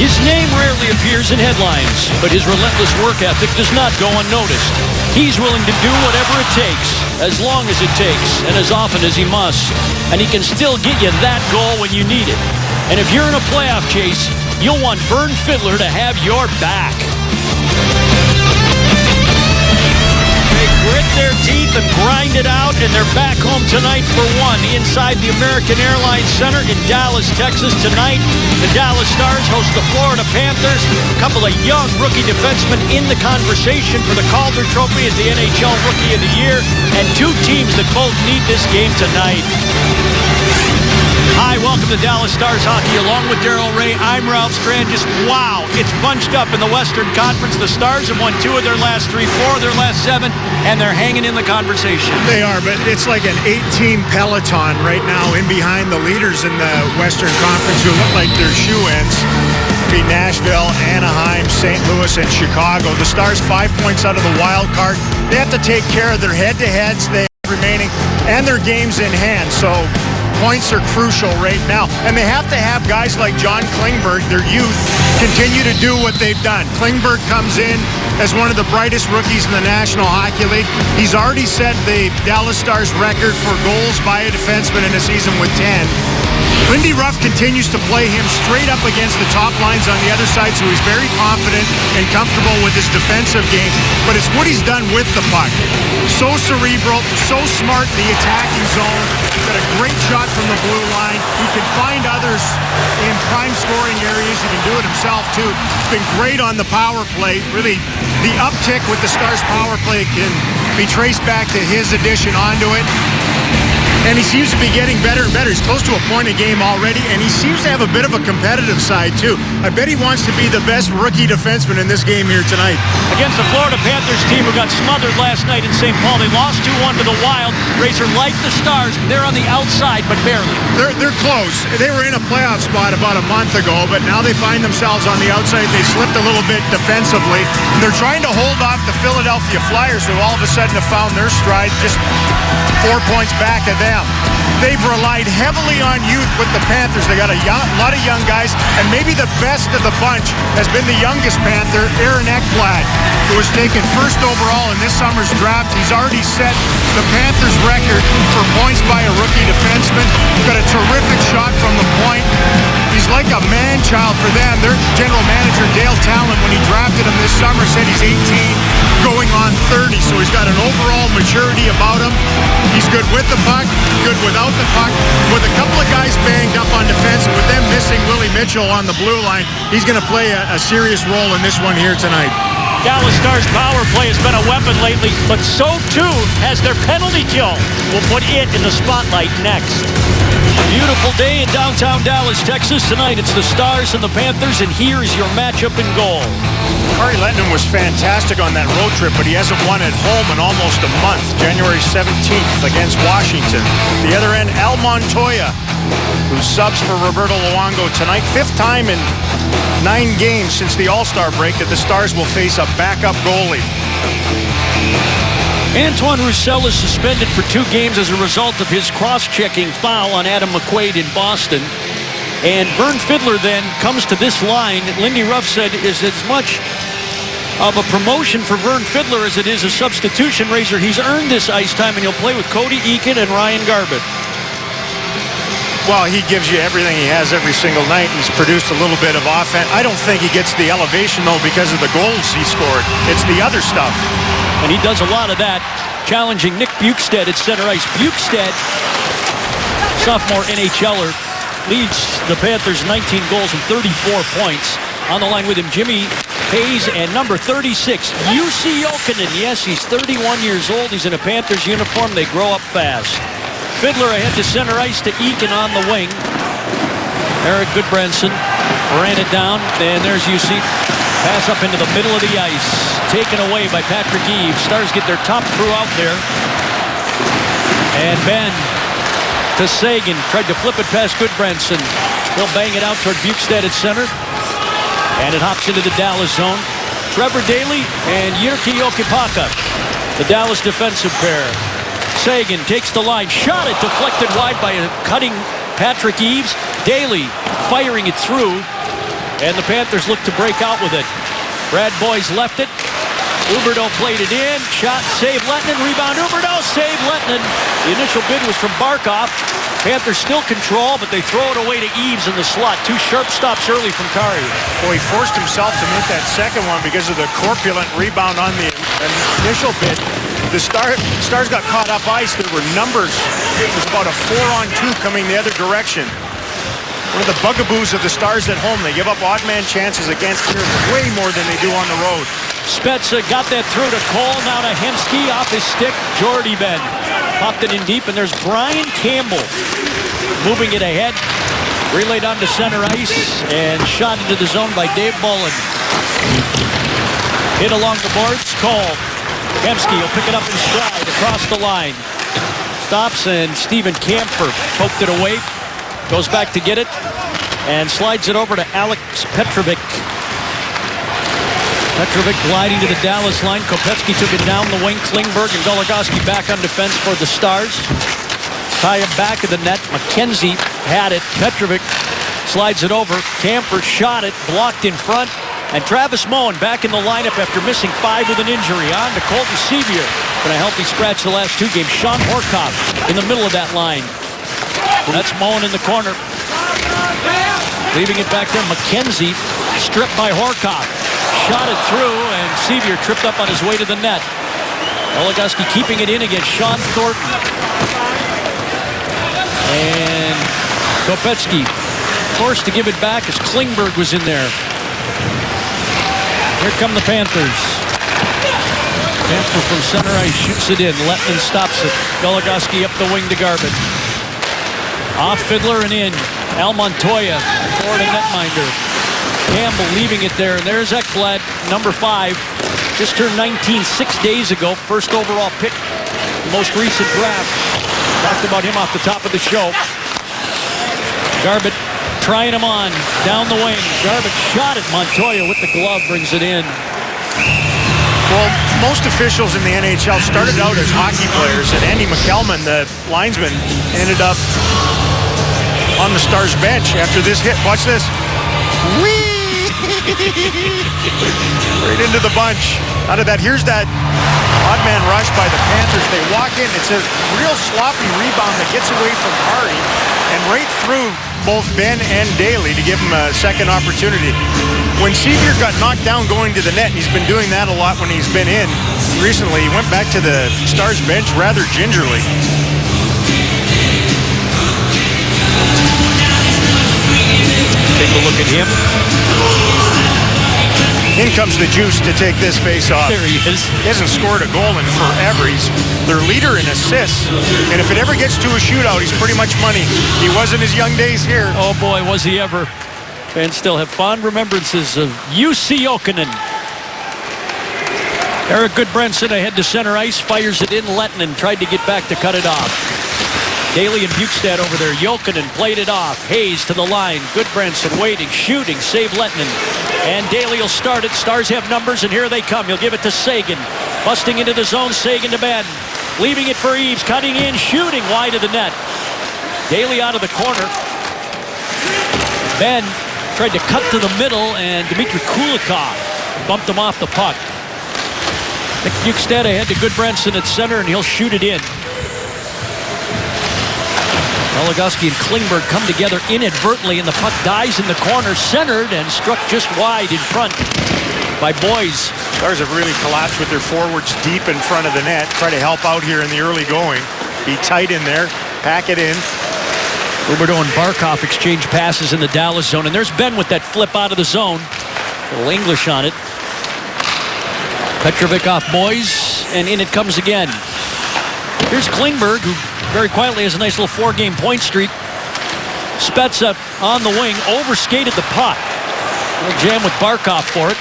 His name rarely appears in headlines, but his relentless work ethic does not go unnoticed. He's willing to do whatever it takes, as long as it takes, and as often as he must. And he can still get you that goal when you need it. And if you're in a playoff chase, you'll want Vern Fiddler to have your back. They grit their teeth and grind it out, and they're back home tonight for one inside the American Airlines Center in Dallas, Texas. Tonight, the Dallas Stars host the Florida Panthers. A couple of young rookie defensemen in the conversation for the Calder Trophy as the NHL Rookie of the Year, and two teams that both need this game tonight. Hi, welcome to Dallas Stars Hockey. Along with Darryl Ray, I'm Ralph Strand. Just wow, it's bunched up in the Western Conference. The Stars have won 2 of their last 3, 4 of their last 7, and they're hanging in the conversation. They are, but it's like an 8-team peloton right now in behind the leaders in the Western Conference who look like they're shoe-ins. Be Nashville, Anaheim, St. Louis, and Chicago. The Stars 5 points out of the wild card. They have to take care of their head-to-heads they have remaining and their games in hand. So points are crucial right now. And they have to have guys like John Klingberg, their youth, continue to do what they've done. Klingberg comes in as one of the brightest rookies in the National Hockey League. He's already set the Dallas Stars record for goals by a defenseman in a season with 10. Lindy Ruff continues to play him straight up against the top lines on the other side, so he's very confident and comfortable with his defensive game. But it's what he's done with the puck. So cerebral, so smart in the attacking zone. Got a great shot from the blue line. He can find others in prime scoring areas. He can do it himself, too. He's been great on the power play. Really, the uptick with the Stars' power play can be traced back to his addition onto it. And he seems to be getting better and better. He's close to a point a game already, and he seems to have a bit of a competitive side, too. I bet he wants to be the best rookie defenseman in this game here tonight. Against the Florida Panthers team who got smothered last night in St. Paul. They lost 2-1 to the Wild. Razor like the Stars. They're on the outside, but barely. They're close. They were in a playoff spot about a month ago, but now they find themselves on the outside. They slipped a little bit defensively. And they're trying to hold off the Philadelphia Flyers, who all of a sudden have found their stride just 4 points back of them. They've relied heavily on youth with the Panthers. They got a lot of young guys, and maybe the best of the bunch has been the youngest Panther, Aaron Ekblad, who was taken first overall in this summer's draft. He's already set the Panthers record for points by a rookie defenseman. Got a terrific shot from the point. He's like a man-child for them. Their general manager, Dale Talon, when he drafted him this summer, said he's 18, going on 30. So he's got an overall maturity about him. He's good with the puck, good without the puck. With a couple of guys banged up on defense, and with them missing Willie Mitchell on the blue line, he's going to play a serious role in this one here tonight. Dallas Stars power play has been a weapon lately, but so too has their penalty kill. We'll put it in the spotlight next. Beautiful day in downtown Dallas, Texas. Tonight it's the Stars and the Panthers, and here is your matchup in goal. Kari Lehtonen was fantastic on that road trip, but he hasn't won at home in almost a month. January 17th against Washington. The other end, Al Montoya, who subs for Roberto Luongo tonight. 5th time in 9 games since the All-Star break that the Stars will face a backup goalie. Antoine Roussel is suspended for 2 games as a result of his cross-checking foul on Adam McQuaid in Boston. And Vern Fiddler then comes to this line. Lindy Ruff said is as much of a promotion for Vern Fiddler as it is a substitution. Razor, he's earned this ice time, and he'll play with Cody Eakin and Ryan Garbutt. Well, he gives you everything he has every single night, and he's produced a little bit of offense. I don't think he gets the elevation, though, because of the goals he scored. It's the other stuff. And he does a lot of that, challenging Nick Bjugstad at center ice. Bjugstad, sophomore NHLer, leads the Panthers 19 goals and 34 points. On the line with him, Jimmy Hayes and number 36, Jussi Jokinen. Yes, he's 31 years old. He's in a Panthers uniform. They grow up fast. Fiddler ahead to center ice to Eakin on the wing. Eric Goodbranson ran it down, and there's Jussi. Pass up into the middle of the ice. Taken away by Patrick Eaves. Stars get their top crew out there. And Ben to Sagan. Tried to flip it past Goodbranson. He'll bang it out toward Bjugstad at center. And it hops into the Dallas zone. Trevor Daley and Jyrki Jokipaka, the Dallas defensive pair. Sagan takes the line. Shot it deflected wide by a cutting Patrick Eaves. Daley firing it through. And the Panthers look to break out with it. Brad Boyes left it. Huberdeau played it in. Shot, save Lettinen. Rebound, Huberdeau, save Lettinen. The initial bid was from Barkov. Panthers still control, but they throw it away to Eaves in the slot. 2 sharp stops early from Kari. Boy, he forced himself to make that second one because of the corpulent rebound on the initial bid. The Stars got caught up ice. There were numbers. It was about a 4-on-2 coming the other direction. One of the bugaboos of the Stars at home. They give up odd man chances against here way more than they do on the road. Spezza got that through to Cole. Now to Hemsky off his stick. Jordy Ben popped it in deep, and there's Brian Campbell moving it ahead. Relayed onto center ice and shot into the zone by Dave Bullen. Hit along the boards. Cole. Hemsky will pick it up in stride across the line. Stops, and Steven Kampfer poked it away. Goes back to get it and slides it over to Alex Petrovic. Petrovic gliding to the Dallas line. Kopecky took it down the wing. Klingberg and Goligoski back on defense for the Stars. Tie it back of the net. McKenzie had it. Petrovic slides it over. Kampfer shot it. Blocked in front. And Travis Moen back in the lineup after missing 5 with an injury. On to Colton Sevier. Been a healthy scratch the last 2 games. Sean Horkoff in the middle of that line. That's Moen in the corner. Leaving it back there. McKenzie stripped by Horkoff. Shot it through, and Sevier tripped up on his way to the net. Goligoski keeping it in against Sean Thornton. And Kopecky forced to give it back as Klingberg was in there. Here come the Panthers. Kampfer from center ice shoots it in. Lettinen stops it. Goligoski up the wing to Garbutt. Off Fiddler and in. Al Montoya, Florida netminder. Campbell leaving it there. And there's Ekblad, number 5. Just turned 19 6 days ago. First overall pick, the most recent draft. Talked about him off the top of the show. Garbutt trying him on down the wing. Garbutt shot at Montoya with the glove, brings it in. Well, most officials in the NHL started out as hockey players, and Andy McKelman, the linesman, ended up on the Stars bench after this hit. Watch this. Whee! Right into the bunch. Out of that, here's that odd man rush by the Panthers. They walk in. It's a real sloppy rebound that gets away from Kari and right through both Ben and Daly to give him a second opportunity. When Sevier got knocked down going to the net, and he's been doing that a lot when he's been in recently, he went back to the Stars bench rather gingerly. Take a look at him. In comes the Juice to take this face off. There he is. He hasn't scored a goal in forever. He's their leader in assists. And if it ever gets to a shootout, he's pretty much money. He was in his young days here. Oh boy, was he ever. Fans still have fond remembrances of Jussi Jokinen. Eric Goodbranson ahead to center ice, fires it in. Lettinen tried to get back to cut it off. Daly and Bukestad over there. Jokinen played it off. Hayes to the line. Goodbranson waiting, shooting, save Lettinen. And Daly will start it. Stars have numbers, and here they come. He'll give it to Sagan. Busting into the zone, Sagan to Ben. Leaving it for Eaves, cutting in, shooting wide of the net. Daly out of the corner. Ben tried to cut to the middle, and Dmitry Kulikov bumped him off the puck. Nick Bukestad ahead to Goodbranson at center, and he'll shoot it in. Goligoski and Klingberg come together inadvertently, and the puck dies in the corner, centered and struck just wide in front by Boyes. Stars have really collapsed with their forwards deep in front of the net. Try to help out here in the early going. Be tight in there, pack it in. Huberdeau and Barkov exchange passes in the Dallas zone, and there's Ben with that flip out of the zone. A little English on it. Petrovic off Boyes, and in it comes again. Here's Klingberg, who very quietly has a nice little 4-game point streak. Spezza on the wing, overskated the puck. A little jam with Barkov for it.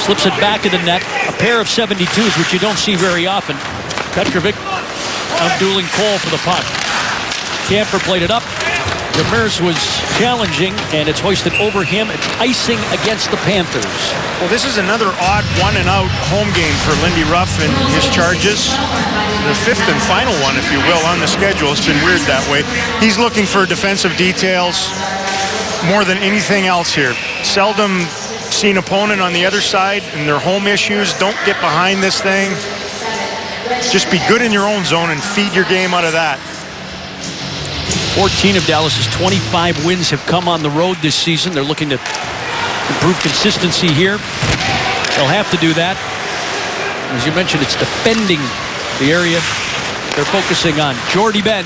Slips it back in the net. A pair of 72s, which you don't see very often. Petrovic outdueling Cole for the puck. Kampfer played it up. Demers was challenging, and it's hoisted over him. It's icing against the Panthers. Well, this is another odd one-and-out home game for Lindy Ruff and his Charges. The 5th and final one, if you will, on the schedule. It's been weird that way. He's looking for defensive details. more than anything else here. Seldom seen opponent on the other side and their home issues. Don't get behind this thing. Just be good in your own zone and feed your game out of that. 14 of Dallas's 25 wins have come on the road this season. They're looking to improve consistency here. They'll have to do that. As you mentioned, it's defending the area they're focusing on. Jordy Ben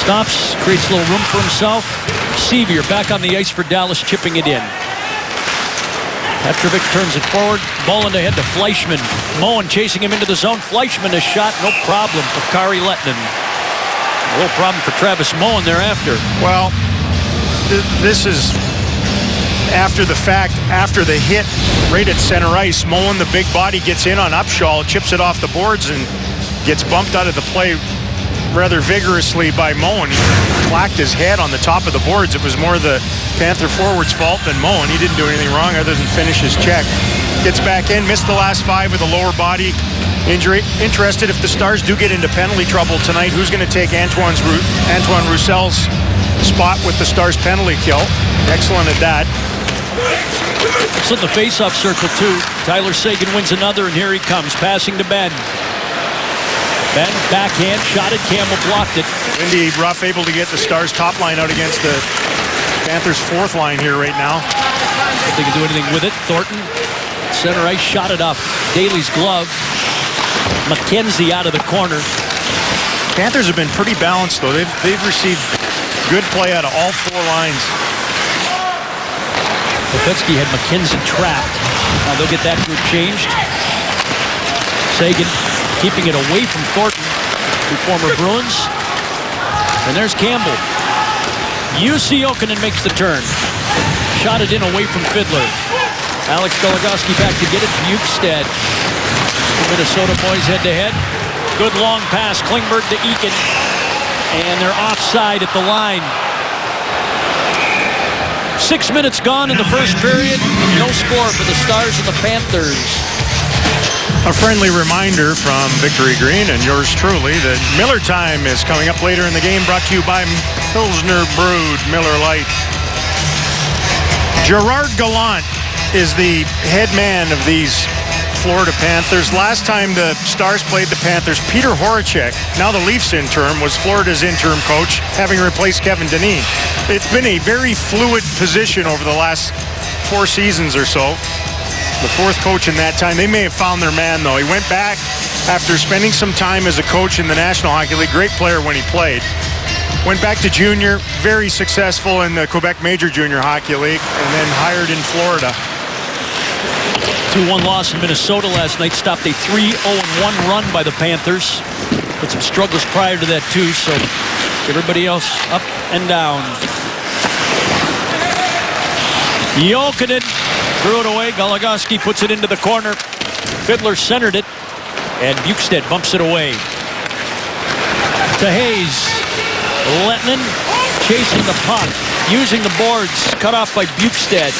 stops, creates a little room for himself. Sevier back on the ice for Dallas, chipping it in. Petrovic turns it forward. Bolland ahead to Fleischmann. Moen chasing him into the zone. Fleischmann, a shot, no problem for Kari Lehtinen. A little problem for Travis Moen thereafter. Well, this is after the fact, after the hit right at center ice. Moen, the big body, gets in on Upshall, chips it off the boards, and gets bumped out of the play rather vigorously by Moen. He clacked his head on the top of the boards. It was more the Panther forward's fault than Moen. He didn't do anything wrong other than finish his check. Gets back in, missed the last 5 with a lower body injury. Interested if the Stars do get into penalty trouble tonight, who's going to take Antoine Roussel's spot with the Stars penalty kill. Excellent at that. It's in the face-off circle too. Tyler Seguin wins another, and here he comes, passing to Ben. Ben, backhand, shot it. Campbell blocked it. Lindy Ruff able to get the Stars top line out against the Panthers' fourth line here right now. If they can do anything with it. Thornton, center ice, shot it off Daly's glove. McKenzie out of the corner. Panthers have been pretty balanced, though. They've received good play out of all 4 lines. Lefetsky had McKenzie trapped. Now they'll get that group changed. Seguin keeping it away from Thornton, the former Bruins. And there's Campbell. UC Jokinen makes the turn. Shot it in away from Fiddler. Alex Goligoski back to get it. Bukestad. The Minnesota boys head-to-head. Good long pass. Klingberg to Eakin. And they're offside at the line. 6 minutes gone in the first period. No score for the Stars and the Panthers. A friendly reminder from Victory Green and yours truly that Miller Time is coming up later in the game, brought to you by Pilsner Brewed Miller Lite. Gerard Gallant is the head man of these Florida Panthers. Last time the Stars played the Panthers, Peter Horacek, now the Leafs interim, was Florida's interim coach, having replaced Kevin Dineen. It's been a very fluid position over the last 4 seasons or so. The 4th coach in that time. They may have found their man, though. He went back after spending some time as a coach in the National Hockey League. Great player when he played. Went back to junior, very successful in the Quebec Major Junior Hockey League, and then hired in Florida. 2-1 loss in Minnesota last night stopped a 3-0-1 run by the Panthers. Had some struggles prior to that, too, so everybody else up and down. Jokinen threw it away. Goligoski puts it into the corner. Fiddler centered it, and Bukestad bumps it away. To Hayes. Lehtinen chasing the puck, using the boards, cut off by Bukestad.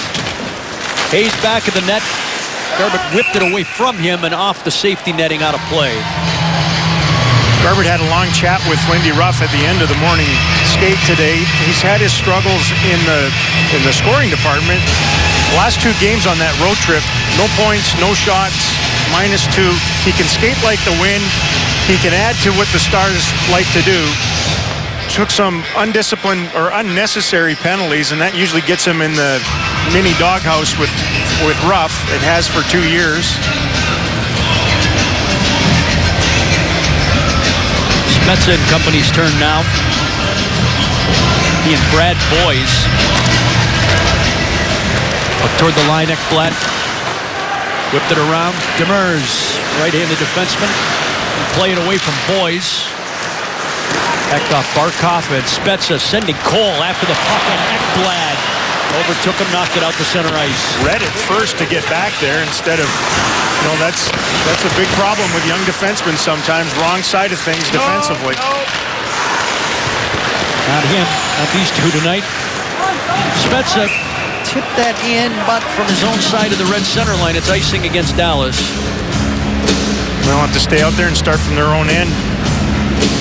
Hayes back of the net. Garbett whipped it away from him and off the safety netting, out of play. Garbett had a long chat with Lindy Ruff at the end of the morning skate today. He's had his struggles in the scoring department. The last 2 games on that road trip, no points, no shots, -2. He can skate like the wind. He can add to what the Stars like to do. Took some undisciplined or unnecessary penalties, and that usually gets him in the mini doghouse with Ruff. It has for 2 years. Spezza and company's turn now. He and Brad Boys up toward the line. Ekblad whipped it around. Demers, right-handed defenseman, play it away from Boys. Ekdorf, Barkov, and Spezza sending Cole after the puck, and Ekblad overtook him, knocked it out to center ice. Read it first to get back there instead of, that's a big problem with young defensemen sometimes. Wrong side of things defensively. Not him, not these two tonight. Spezza tipped that in, but from his own side of the red center line, it's icing against Dallas. They'll have to stay out there and start from their own end.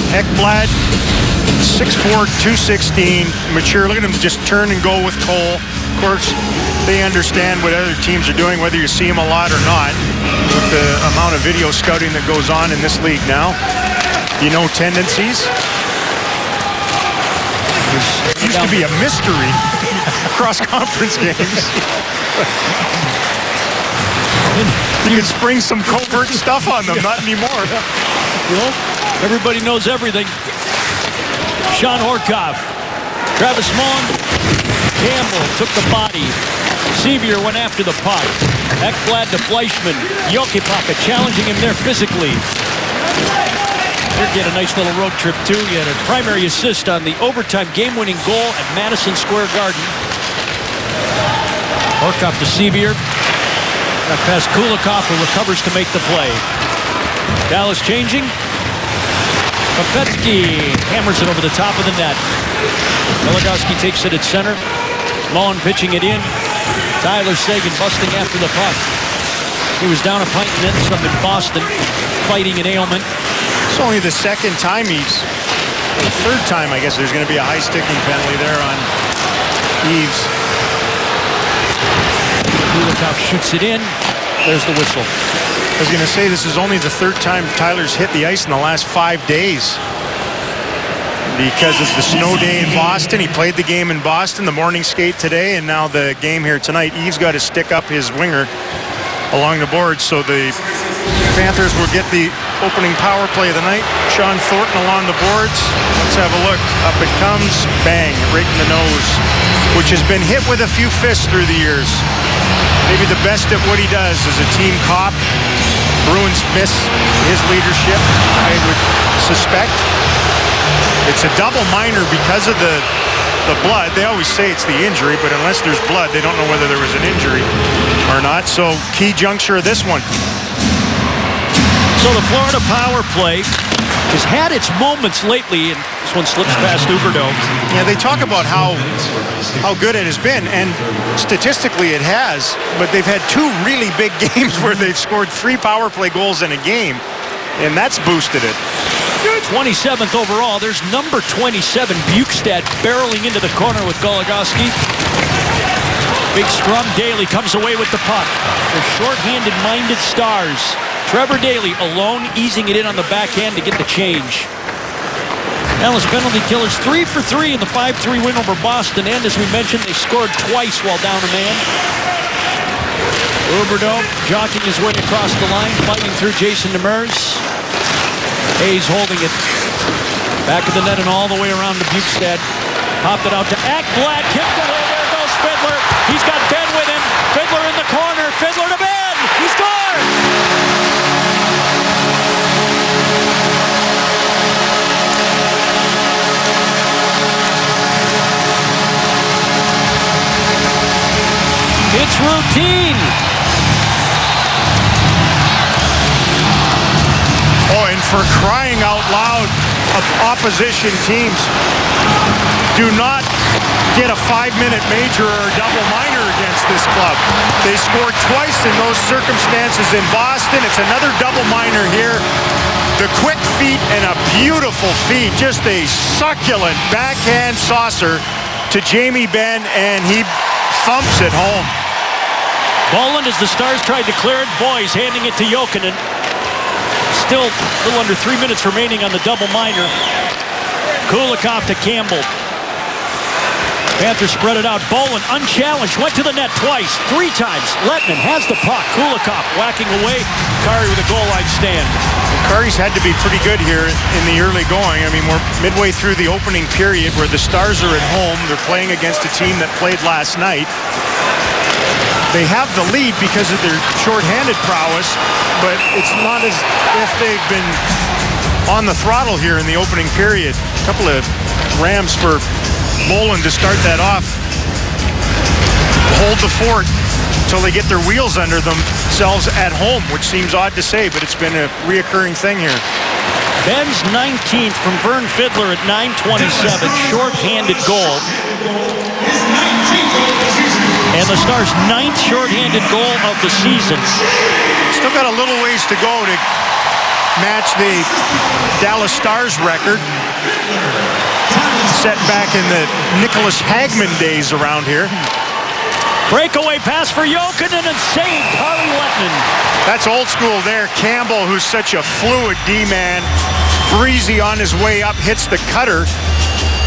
Ekblad 6'4", 216, mature. Look at him just turn and go with Cole. Of course, they understand what other teams are doing, whether you see him a lot or not. With the amount of video scouting that goes on in this league now, you know tendencies. It used to be a mystery across conference games. You can spring some covert stuff on them, not anymore. Well, everybody knows everything. Sean Horkoff, Travis Mullen, Campbell took the body. Sevier went after the puck. Ekblad to Fleischman. Jokipaka challenging him there physically. Here get a nice little road trip too. He had a primary assist on the overtime game-winning goal at Madison Square Garden. Horkoff to Sevier. Got past Kulikov, who recovers to make the play. Dallas changing. Kopetsky hammers it over the top of the net. Goligoski takes it at center. Mullen pitching it in. Tyler Seguin busting after the puck. He was down a pint and then some in Boston, fighting an ailment. It's only the second time the third time, I guess, there's going to be a high sticking penalty there on Eaves. Kulikov shoots it in. There's the whistle. I was going to say, this is only the third time Tyler's hit the ice in the last 5 days. Because of the snow day in Boston. He played the game in Boston, the morning skate today, and now the game here tonight. Eaves got to stick up his winger along the board, so the Panthers will get the opening power play of the night. Sean Thornton along the boards. Let's have a look. Up it comes. Bang. Right in the nose. Which has been hit with a few fists through the years. Maybe the best at what he does is a team cop. Bruins miss his leadership, I would suspect. It's a double minor because of the blood. They always say it's the injury, but unless there's blood, they don't know whether there was an injury or not. So key juncture of this one. So the Florida power play has had its moments lately, and this one slips past Huberdeau. Yeah, they talk about how good it has been, and statistically it has, but they've had two really big games where they've scored 3 power play goals in a game, and that's boosted it. 27th overall. There's number 27, Bukestad, barreling into the corner with Goligoski. Big scrum. Daly comes away with the puck. The short-handed minded Stars. Trevor Daly alone, easing it in on the backhand to get the change. Dallas penalty killers 3 for 3 in the 5-3 win over Boston, and as we mentioned, they scored twice while down a man. Huberdeau jockeying his way across the line, fighting through Jason Demers. Hayes holding it. Back of the net and all the way around to Bukestad. Popped it out to Ekblad. Kicked away. There goes Fiddler. He's got Ben with him. Fiddler in the corner. Fiddler to Ben. He scores! It's routine. Oh, and for crying out loud, opposition teams do not get a 5-minute major or a double minor against this club. They scored twice in those circumstances in Boston. It's another double minor here. The quick feet and a beautiful feet. Just a succulent backhand saucer to Jamie Benn, and he thumps it home. Boland as the Stars tried to clear it. Boys handing it to Jokinen. Still a little under 3 minutes remaining on the double minor. Kulikov to Campbell. Panthers spread it out. Boland unchallenged. Went to the net twice. 3 times. Letman has the puck. Kulikov whacking away. Kari with a goal line stand. Kari's had to be pretty good here in the early going. I mean, we're midway through the opening period where the Stars are at home. They're playing against a team that played last night. They have the lead because of their shorthanded prowess, but it's not as if they've been on the throttle here in the opening period. A couple of rams for Boland to start that off. Hold the fort until they get their wheels under themselves at home, which seems odd to say, but it's been a reoccurring thing here. Ben's 19th from Vern Fiddler at 9:27, short-handed goal. And the Stars' 9th short-handed goal of the season. Still got a little ways to go to match the Dallas Stars record. set back in the Nicholas Hagman days around here. Breakaway pass for Jokinen and saved Kari Lehtinen. That's old school there. Campbell, who's such a fluid D-man, breezy on his way up, hits the cutter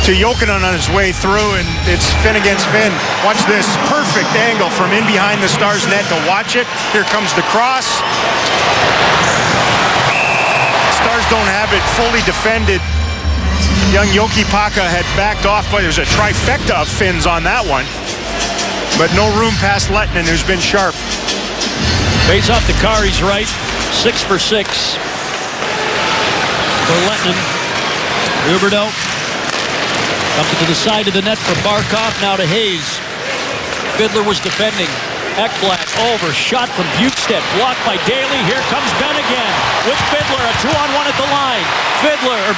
to Jokinen on his way through, and it's Finn against Finn. Watch this. Perfect angle from in behind the Stars net to watch it. Here comes the cross. Stars don't have it fully defended. Young Jokipaka had backed off, but there's a trifecta of Finns on that one. But no room past Lehtinen, who's been sharp. Face off the Kari's right. 6 for 6 for Lehtinen. Huberdeau comes to the side of the net for Barkov. Now to Hayes. Fiddler was defending. Ekblad over. Shot from Bukestad. Blocked by Daly. Here comes Ben again with Fiddler. A 2-on-1 at the line.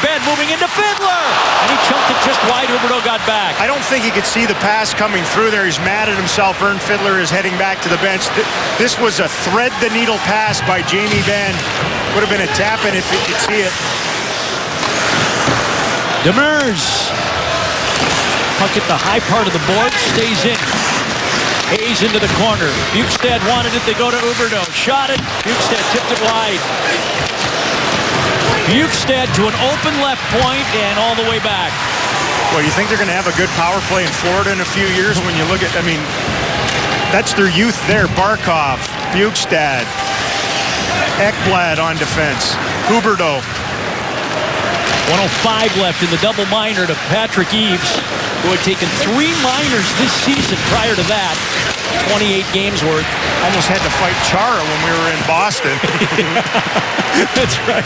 Ben moving into Fiddler. And he chunked it just wide. Huberdeau got back. I don't think he could see the pass coming through there. He's mad at himself. Ern Fiddler is heading back to the bench. This was a thread-the-needle pass by Jamie Benn. Would have been a tap-in if he could see it. Demers. Puck at the high part of the board. Stays in. Hayes into the corner. Bukestad wanted it. They go to Huberdeau. Shot it. Bukestad tipped it wide. Bukestad to an open left point and all the way back. Well, you think they're going to have a good power play in Florida in a few years when you look at, that's their youth there. Barkov, Bukestad, Ekblad on defense, Huberdeau. 1:05 left in the double minor to Patrick Eaves, who had taken 3 minors this season prior to that. 28 games worth. Almost had to fight Chara when we were in Boston. That's right.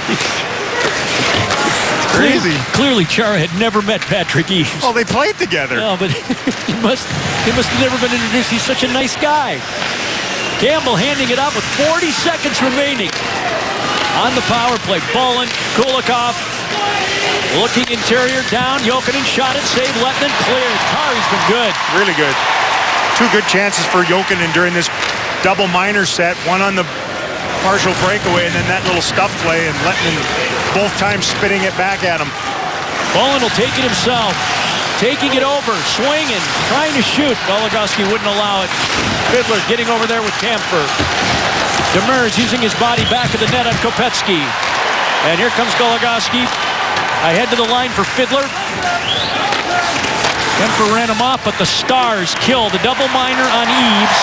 It's crazy. Clearly, Chara had never met Patrick Eaves. Oh, they played together. No, but he must have never been introduced. He's such a nice guy. Campbell handing it up with 40 seconds remaining. On the power play, Bullen, Kulikov. Looking interior, down, Jokinen shot it, saved, Lehtinen cleared. Kari's been good. Really good. 2 good chances for Jokinen during this double minor set. One on the partial breakaway and then that little stuff play, and Lehtinen both times spitting it back at him. Bullen will take it himself. Taking it over, swinging, trying to shoot. Goligoski wouldn't allow it. Fiddler getting over there with Kampfer. Demers using his body back of the net on Kopecky. And here comes Goligoski. Ahead to the line for Fiddler. Kemper ran him off, but the Stars kill the double minor on Eaves.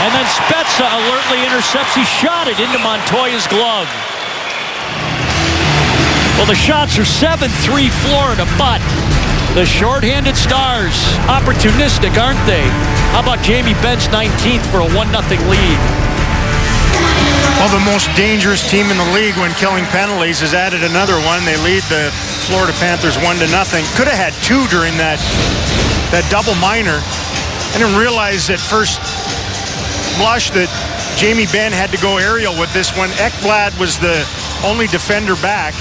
And then Spezza alertly intercepts. He shot it into Montoya's glove. Well, the shots are 7-3 Florida, but the shorthanded Stars, opportunistic, aren't they? How about Jamie Benn's 19th for a 1-0 lead? Well, the most dangerous team in the league when killing penalties has added another one. They lead the Florida Panthers 1-0. Could have had 2 during that double minor. I didn't realize at first blush that Jamie Benn had to go aerial with this one. Ekblad was the only defender back,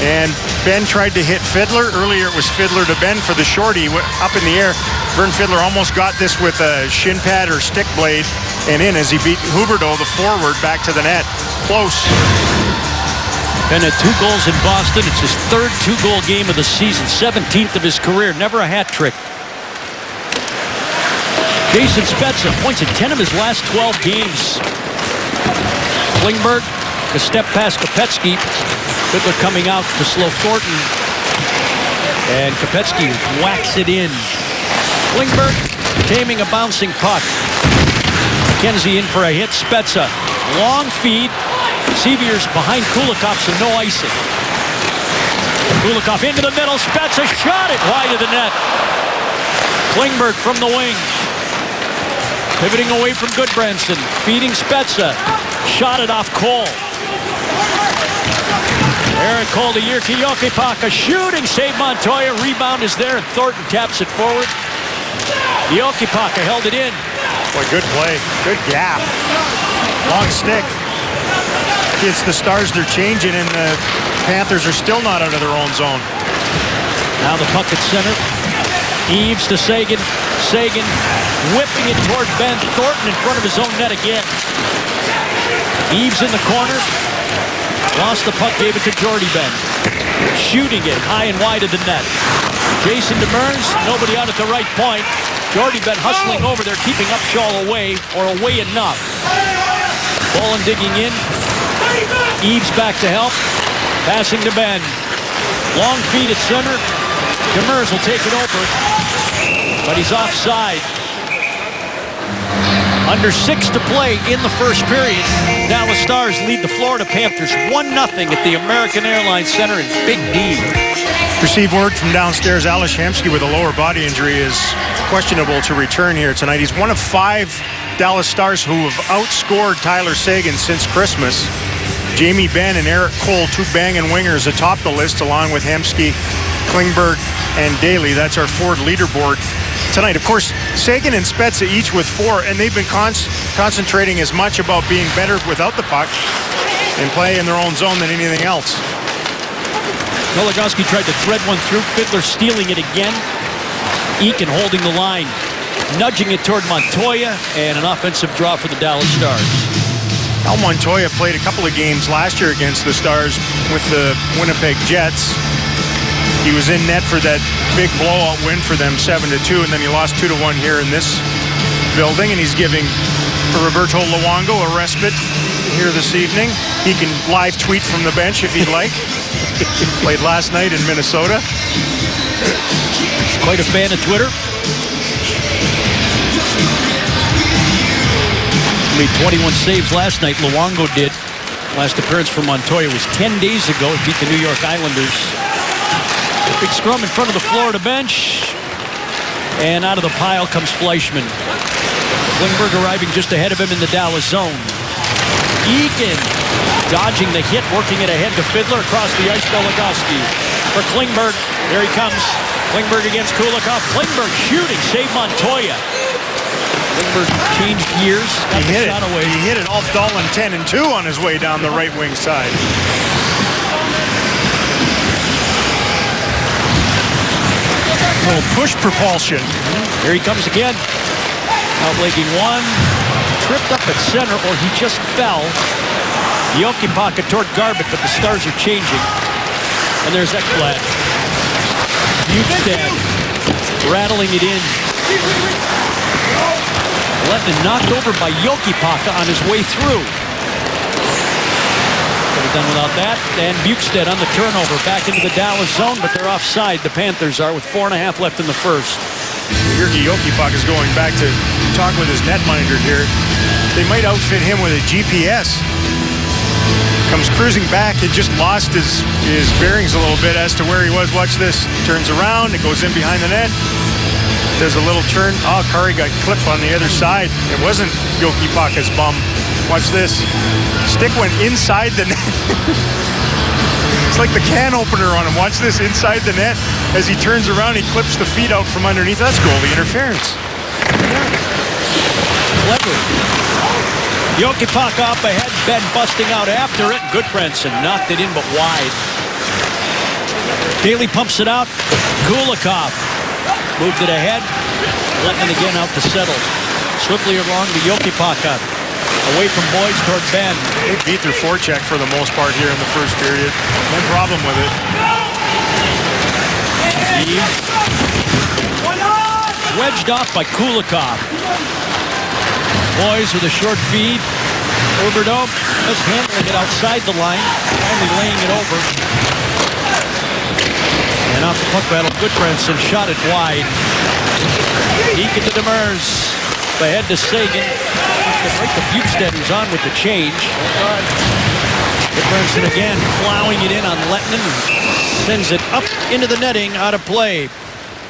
and Benn tried to hit Fiddler. Earlier it was Fiddler to Benn for the shorty up in the air. Vern Fiddler almost got this with a shin pad or stick blade and in as he beat Huberdeau, the forward, back to the net. Close. Ben had 2 goals in Boston. It's his 3rd 2-goal game of the season, 17th of his career. Never a hat trick. Jason Spezza points in 10 of his last 12 games. Klingberg, a step past Kopecky. Fiddler coming out to slow Thornton. And Kopecky whacks it in. Klingberg taming a bouncing puck. McKenzie in for a hit. Spezza. Long feed. Sevier's behind Kulikov, so no icing. Kulikov into the middle. Spezza shot it wide of the net. Klingberg from the wing. Pivoting away from Goodbranson. Feeding Spezza. Shot it off Cole. Eric Cole to Jyrki Jokipaka. Shooting save Montoya. Rebound is there and Thornton taps it forward. Jokipaka held it in. Boy, good play. Good gap. Long stick. It's the Stars they're changing, and the Panthers are still not out of their own zone. Now the puck at center. Eaves to Seguin. Seguin whipping it toward Ben. Thornton in front of his own net again. Eaves in the corner. Lost the puck, gave it to Jordy Ben. Shooting it high and wide of the net. Jason Demers, nobody out at the right point. Jordy been hustling over there, keeping Upshaw away, or away enough. Bolin digging in. Eves back to help. Passing to Ben. Long feed at center. Demers will take it over, but he's offside. Under 6 to play in the first period. Dallas Stars lead the Florida Panthers 1-0 at the American Airlines Center in Big D. Received word from downstairs. Ales Hemsky with a lower body injury is questionable to return here tonight. He's one of 5 Dallas Stars who have outscored Tyler Seguin since Christmas. Jamie Benn and Eric Cole, 2 banging wingers atop the list, along with Hemsky, Klingberg, and Daly. That's our Ford leaderboard tonight. Of course, Seguin and Spezza each with 4, and they've been concentrating as much about being better without the puck and play in their own zone than anything else. Goligoski tried to thread one through. Fiddler stealing it again. Eakin holding the line, nudging it toward Montoya, and an offensive draw for the Dallas Stars. Al Montoya played a couple of games last year against the Stars with the Winnipeg Jets. He was in net for that big blowout win for them, 7-2, and then he lost 2-1 here in this building, and he's giving Roberto Luongo a respite here this evening. He can live tweet from the bench if he'd like. Played last night in Minnesota. Quite a fan of Twitter. Made 21 saves last night. Luongo did. Last appearance for Montoya was 10 days ago. It beat the New York Islanders. Big scrum in front of the Florida bench. And out of the pile comes Fleischmann. Klingberg arriving just ahead of him in the Dallas zone. Eakin dodging the hit, working it ahead to Fiddler across the ice. Goligoski for Klingberg. There he comes. Klingberg against Kulikov. Klingberg shooting. Save Montoya. Klingberg changed gears. Got the shot away. He hit it off Dahlin 10-2 on his way down the right wing side. A little push propulsion. Here he comes again. Outblaking one. Tripped up at center, or he just fell. Jokipaka toward Garbutt, but the Stars are changing. And there's Ekblad. Bukestad rattling it in. Letton knocked over by Jokipaka on his way through. Could have done without that. And Bukestad on the turnover back into the Dallas zone, but they're offside. The Panthers are with 4.5 left in the first. Jyrki Jokipaka is going back to talk with his netminder here. They might outfit him with a GPS. Comes cruising back. He just lost his bearings a little bit as to where he was. Watch this. Turns around. It goes in behind the net. Does a little turn. Oh, Kari got clipped on the other side. It wasn't Jokipaka's bum. Watch this. Stick went inside the net. It's like the can opener on him. Watch this, inside the net. As he turns around, he clips the feet out from underneath. That's goalie interference. Clever. Jokipaka up ahead. Ben busting out after it. Goodbranson knocked it in, but wide. Daly pumps it out. Kulikov moved it ahead. Letting it again out to settle. Swiftly along to Jokipaka. Away from Boyce toward Ben. They beat their forecheck for the most part here in the first period. No problem with it. Wedged off by Kulikov. Boyce with a short feed. Huberdeau just handling it outside the line. Finally laying it over. And off the puck battle, Goodbranson shot it wide. Eakin to Demers. Ahead to Seguin. Right to Bukestad, who's on with the change. Goodbranson again plowing it in on Letton and sends it up into the netting, out of play.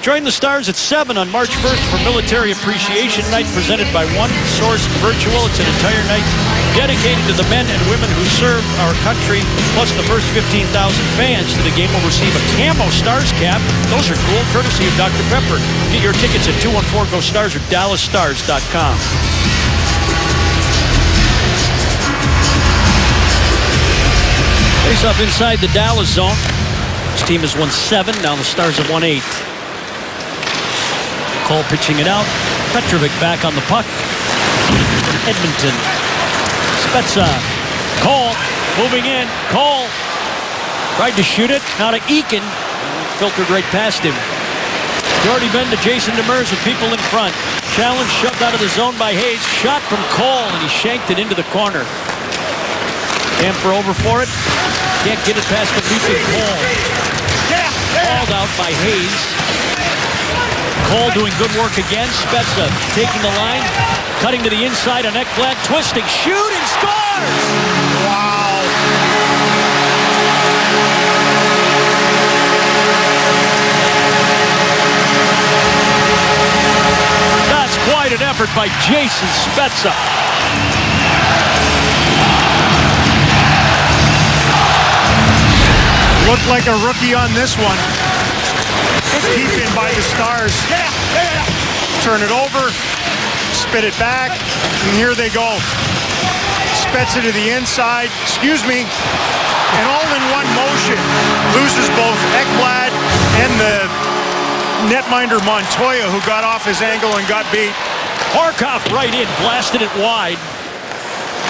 Join the Stars at 7 on March 1st for Military Appreciation Night presented by One Source Virtual. It's an entire night dedicated to the men and women who serve our country, plus the first 15,000 fans to the game will receive a camo Stars cap. Those are cool, courtesy of Dr. Pepper. Get your tickets at 214-GO-STARS or DallasStars.com. Face off inside the Dallas zone. This team has won 7. Now the Stars have won 8. Cole pitching it out. Petrovic back on the puck. Edmonton. Spezza. Cole moving in. Cole Tried to shoot it. Now to Eakin. Filtered right past him. Jordy Ben to Jason Demers with people in front. Challenge shoved out of the zone by Hayes. Shot from Cole, and he shanked it into the corner. Camper over for it. Can't get it past the leaping Cole. Called out by Hayes. Cole doing good work again. Spezza taking the line. Cutting to the inside on Ekblad. Twisting. Shooting. Scores! Wow. That's quite an effort by Jason Spezza. Looked like a rookie on this one. Good keep in by the Stars. Turn it over, spit it back, and here they go. Spezza to the inside, and all in one motion. Loses both Ekblad and the netminder Montoya, who got off his angle and got beat. Horkoff right in, blasted it wide.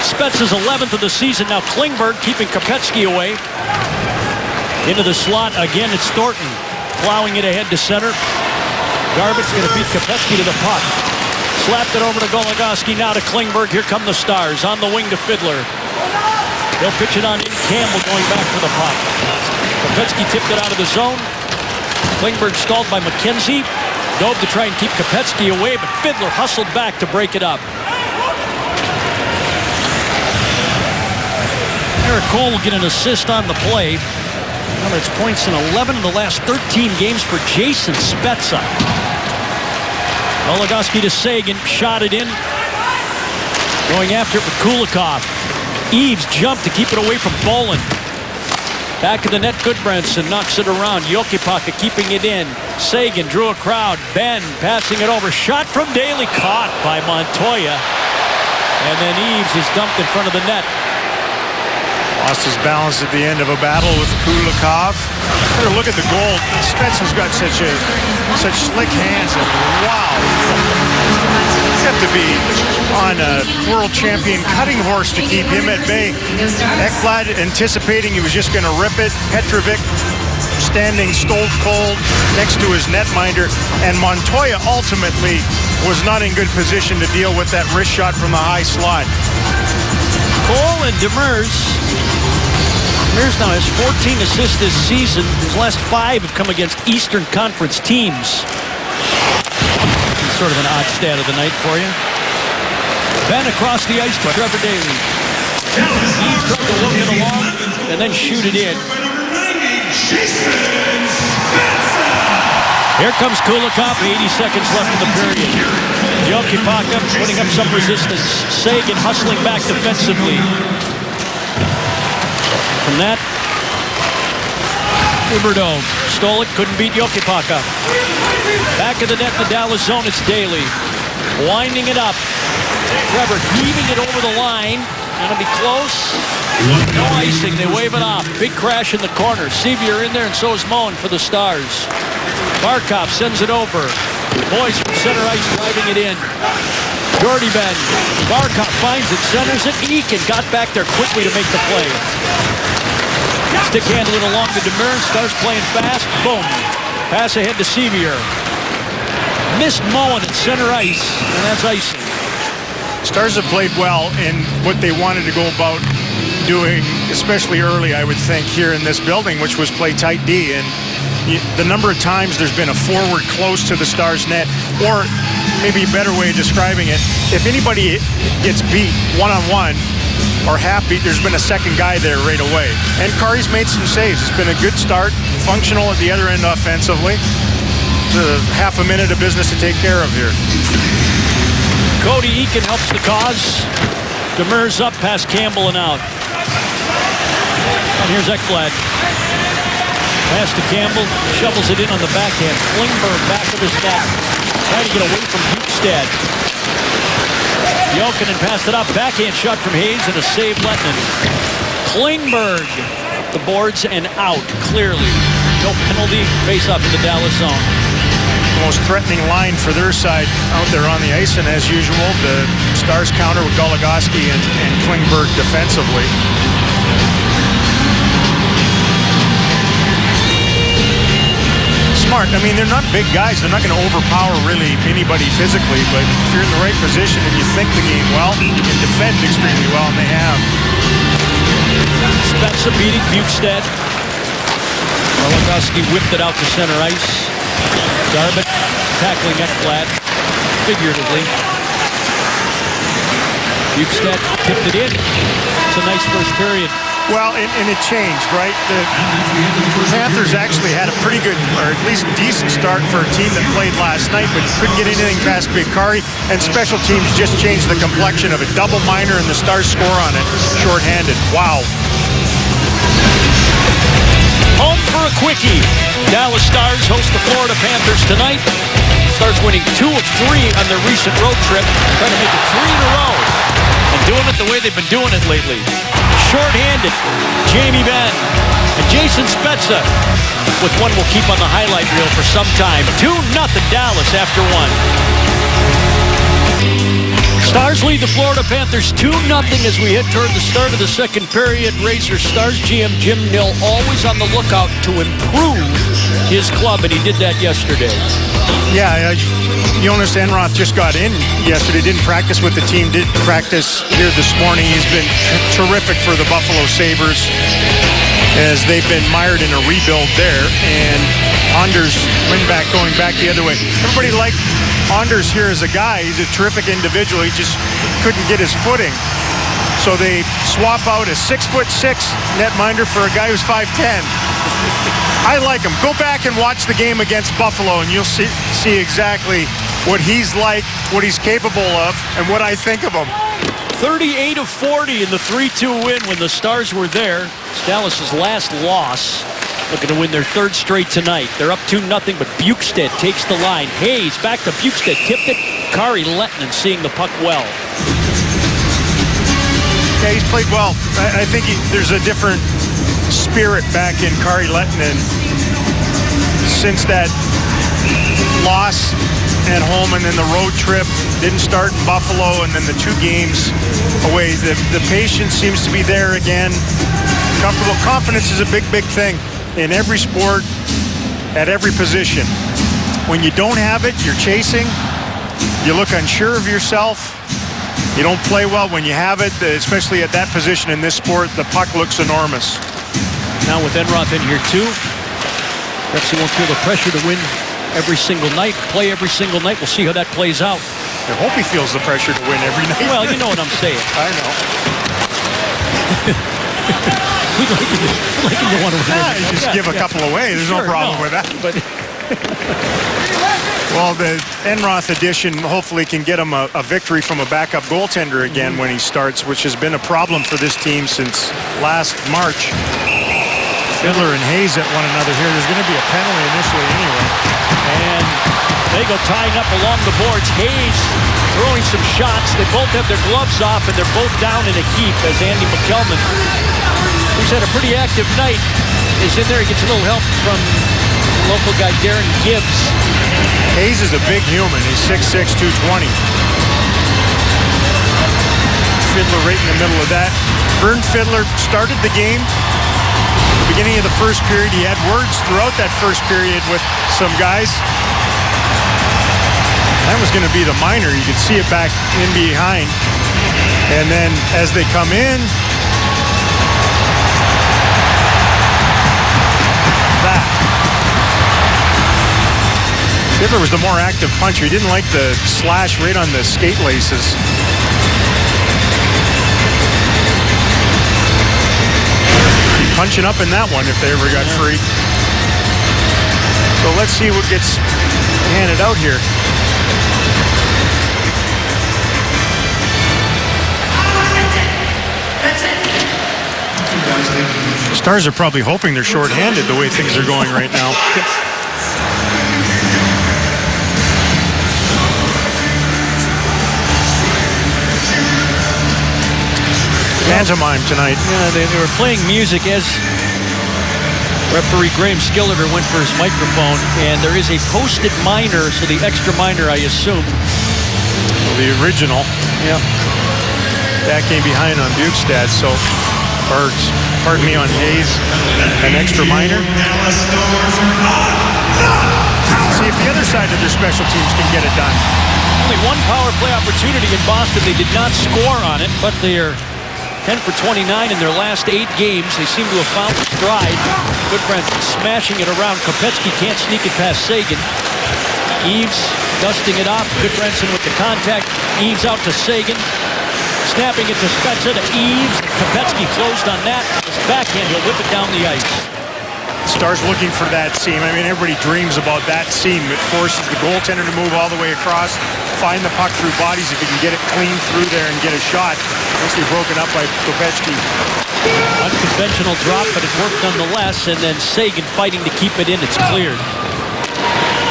Spezza's 11th of the season. Now Klingberg keeping Kopecky away. Into the slot again, it's Thornton plowing it ahead to center. Garbutt's going to beat Kopecky to the puck. Slapped it over to Goligoski, now to Klingberg. Here come the Stars on the wing to Fiddler. They'll pitch it on in. Campbell going back for the puck. Kopecky tipped it out of the zone. Klingberg stalled by McKenzie. Dove to try and keep Kopecky away, but Fiddler hustled back to break it up. Eric Cole will get an assist on the play. Well, it's points in 11 of the last 13 games for Jason Spezza. Goligoski to Sagan, shot it in. Going after it with Kulikov. Eves jumped to keep it away from Bolin. Back of the net, Goodbranson knocks it around. Jokipaka keeping it in. Sagan drew a crowd. Ben passing it over. Shot from Daly, caught by Montoya. And then Eves is dumped in front of the net. Lost his balance at the end of a battle with Kulikov. Better look at the goal. Spezza's got such slick hands. And wow. You have to be on a world champion cutting horse to keep him at bay. Ekblad anticipating he was just going to rip it. Petrovic standing stone cold next to his netminder. And Montoya ultimately was not in good position to deal with that wrist shot from the high slot. Cole and Demers. Demers now has 14 assists this season. His last 5 have come against Eastern Conference teams. Sort of an odd stat of the night for you. Ben across the ice to Trevor Daly. He tried to look it along and then shoot it in. Here comes Kulikov, 80 seconds left in the period. Jokipaka putting up some resistance. Sagan hustling back defensively. From that, Huberdeau stole it, couldn't beat Jokipaka. Back of the net in the Dallas zone, it's Daly. Winding it up. Trevor heaving it over the line. Gonna be close. No icing, they wave it off. Big crash in the corner. Sevier in there, and so is Moen for the Stars. Barkov sends it over. Boys from center ice driving it in. Jordy Ben. Barkov finds it, centers it. Eakin got back there quickly to make the play. Stick handle it along to Demers. Stars playing fast. Boom. Pass ahead to Sevier. Missed Moen at center ice, and that's icing. Stars have played well in what they wanted to go about doing, especially early, I would think, here in this building, which was play tight D. And the number of times there's been a forward close to the Stars net, or maybe a better way of describing it, if anybody gets beat one-on-one or half beat, there's been a second guy there right away. And Kari's made some saves. It's been a good start, functional at the other end offensively. It's a half a minute of business to take care of here. Cody Eakin helps the cause. Demers up past Campbell and out. And here's Ekblad. Pass to Campbell, shovels it in on the backhand. Klingberg back of his net. Trying to get away from Bukestad. Jokinen passed it up. Backhand shot from Hayes and a save Lettinen. Klingberg up the boards and out clearly. No penalty. Face off in the Dallas zone. Most threatening line for their side out there on the ice, and as usual, the Stars counter with Goligoski and Klingberg defensively. smart. I mean, they're not big guys. They're not going to overpower really anybody physically, but if you're in the right position and you think the game well, you can defend extremely well, and they have. Spezza beating Bukestad. Malachowski whipped it out to center ice. Darvin tackling Ekblad figuratively. Bukestad tipped it in. It's a nice first period. Well, and it changed, right? The Panthers actually had a pretty good, or at least decent start for a team that played last night, but couldn't get anything past Bikari, and special teams just changed the complexion of it. Double minor and the Stars score on it, shorthanded. Wow. Home for a quickie. Dallas Stars host the Florida Panthers tonight. Stars winning 2 of 3 on their recent road trip, trying to make it 3 in a row, and doing it the way they've been doing it lately. Short-handed, Jamie Benn and Jason Spezza with one we'll keep on the highlight reel for some time. 2-0 Dallas after 1. Stars lead the Florida Panthers 2-0 as we head toward the start of the second period. Razor Stars GM Jim Nill always on the lookout to improve his club, and he did that yesterday. Yeah, Jonas Enroth just got in yesterday, didn't practice with the team, did practice here this morning. He's been terrific for the Buffalo Sabres as they've been mired in a rebuild there, and Anders Lindback going back the other way. Everybody liked Anders here as a guy. He's a terrific individual. He just couldn't get his footing. So they swap out a 6'6" netminder for a guy who's 5'10". I like him. Go back and watch the game against Buffalo, and you'll see exactly what he's like, what he's capable of, and what I think of him. 38 of 40 in the 3-2 win when the Stars were there. It's Dallas's last loss. Looking to win their 3rd straight tonight. They're up 2-0, but Bukestad takes the line. Hayes back to Bukestad, tipped it. Kari Lehtinen seeing the puck well. Yeah, he's played well. I think there's a different spirit back in Kari Lehtinen since that loss at home and then the road trip. Didn't start in Buffalo, and then the 2 games away. The patience seems to be there again. Comfortable. Confidence is a big, big thing in every sport, at every position. When you don't have it, you're chasing. You look unsure of yourself. You don't play well. When you have it, especially at that position in this sport, the puck looks enormous. Now with Enroth in here too, perhaps he won't feel the pressure to win every single night, play every single night. We'll see how that plays out. I hope he feels the pressure to win every night. Well, you know what I'm saying. I know. We'd like him to want to win. Just give a couple away. There's no problem with that. But well, the Enroth addition hopefully can get him a victory from a backup goaltender again when he starts, which has been a problem for this team since last March. Fiddler and Hayes at one another here. There's going to be a penalty initially anyway. And they go tying up along the boards. Hayes throwing some shots. They both have their gloves off, and they're both down in a heap as Andy McKelman, who's had a pretty active night, is in there. He gets a little help from local guy Darren Gibbs. Hayes is a big human. He's 6'6", 220. Fiddler right in the middle of that. Vern Fiddler started the game. At the beginning of the first period, he had words throughout that first period with some guys. That was going to be the minor. You could see it back in behind. And then as they come in, that. Fiddler was the more active puncher. He didn't like the slash right on the skate laces. Punching up in that one if they ever got free. So let's see what gets handed out here. Stars are probably hoping they're short-handed the way things are going right now. Pantomime tonight. Yeah, they were playing music as referee Graham Skilleter went for his microphone, and there is a posted minor, so the extra minor, I assume. Well, the original. Yeah. That came behind on Bukestad, so, or, pardon me, on Hayes, an extra minor. see if the other side of their special teams can get it done. Only one power play opportunity in Boston. They did not score on it, but they're 10 for 29 in their last 8 games. They seem to have found stride. Goodbranson smashing it around. Kopetsky can't sneak it past Seguin. Eves dusting it off. Goodbranson with the contact. Eves out to Seguin. Snapping it to Spezza to Eves. Kopetsky closed on that. His backhand, he'll whip it down the ice. Stars looking for that seam. I mean, everybody dreams about that seam. It forces the goaltender to move all the way across, find the puck through bodies. If he can get it clean through there and get a shot, mostly broken up by Kopetsky. Unconventional drop, but it worked nonetheless. And then Seguin fighting to keep it in. It's cleared.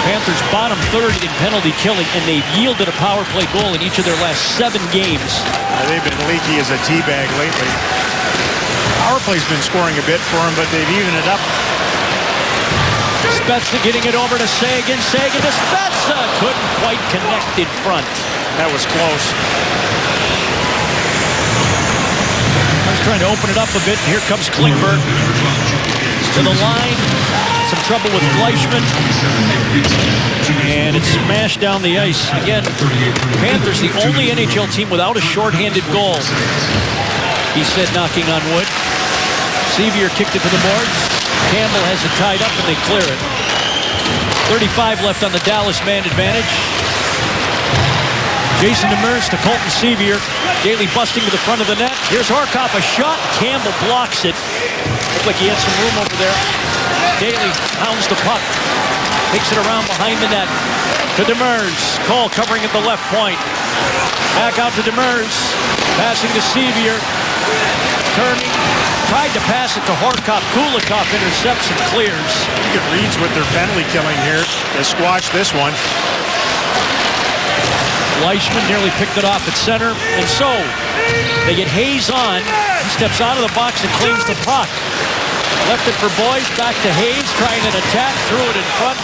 Panthers bottom third in penalty killing, and they've yielded a power play goal in each of their last 7 games. They've been leaky as a teabag lately. Power play's been scoring a bit for them, but they've evened it up. Spezza getting it over to Seguin. Seguin to Spezza. Couldn't quite connect in front. That was close. I was trying to open it up a bit. Here comes Klingberg to the line. Some trouble with Fleischmann. And it's smashed down the ice. Again, Panthers, the only NHL team without a shorthanded goal. He said, knocking on wood. Sevier kicked it to the boards. Campbell has it tied up, and they clear it. 35 left on the Dallas man advantage. Jason Demers to Colton Sevier. Daly busting to the front of the net. Here's Horcoff, a shot. Campbell blocks it. Looked like he had some room over there. Daly hounds the puck. Takes it around behind the net. To Demers. Cole covering at the left point. Back out to Demers. Passing to Sevier. Turning. Tried to pass it to Horcoff. Kulikov intercepts and clears. Look at Reeds with their penalty killing here. They squashed this one. Fleischmann nearly picked it off at center. And so, they get Hayes on. He steps out of the box and claims the puck. Left it for Boyce. Back to Hayes. Trying an attack. Threw it in front.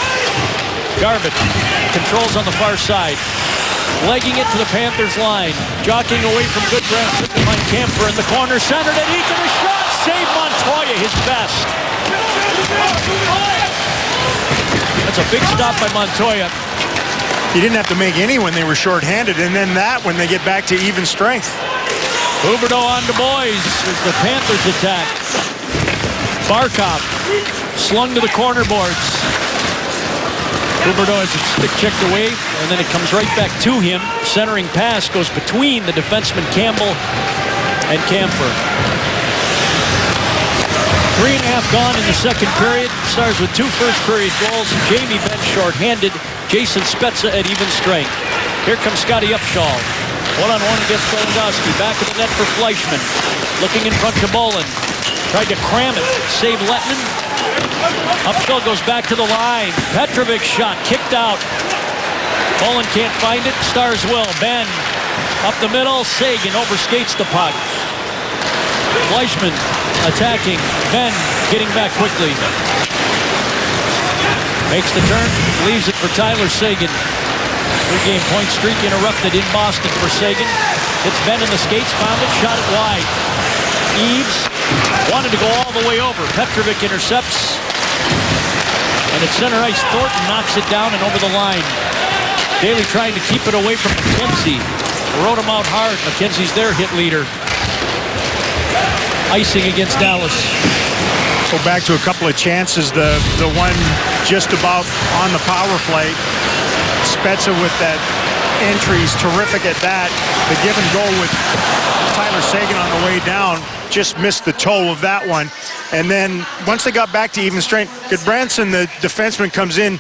Garbutt controls on the far side. Legging it to the Panthers line. Jockeying away from Goodbranson to find Kampfer in the corner. Centered it. He got a shot. Save Montoya, his best. That's a big stop by Montoya. He didn't have to make any when they were shorthanded, and then that when they get back to even strength. Huberdeau on to Boyes as the Panthers attack. Barkov slung to the corner boards. Huberdeau has it stick checked away, and then it comes right back to him. Centering pass goes between the defenseman Campbell and Kampfer. 3.5 gone in the second period. Stars with 2 first-period goals. Jamie Benn shorthanded. Jason Spezza at even strength. Here comes Scotty Upshall. One-on-one against Golandowski. Back of the net for Fleischmann. Looking in front to Bolin. Tried to cram it. Save Lettman. Upshall goes back to the line. Petrovic shot. Kicked out. Bolin can't find it. Stars will. Benn up the middle. Seguin overskates the puck. Fleischmann attacking. Benn getting back quickly. Makes the turn. Leaves it for Tyler Seguin. 3-game point streak interrupted in Boston for Seguin. Hits Benn in the skates. Found it. Shot it wide. Eves wanted to go all the way over. Petrovic intercepts. And at center ice, Thornton knocks it down and over the line. Daly trying to keep it away from McKenzie. Rode him out hard. McKenzie's their hit leader. Icing against Dallas. Go back to a couple of chances. The one just about on the power play. Spezza with that entry is terrific at that. The give and go with Tyler Seguin on the way down. Just missed the toe of that one. And then once they got back to even strength, Goodbranson, the defenseman, comes in.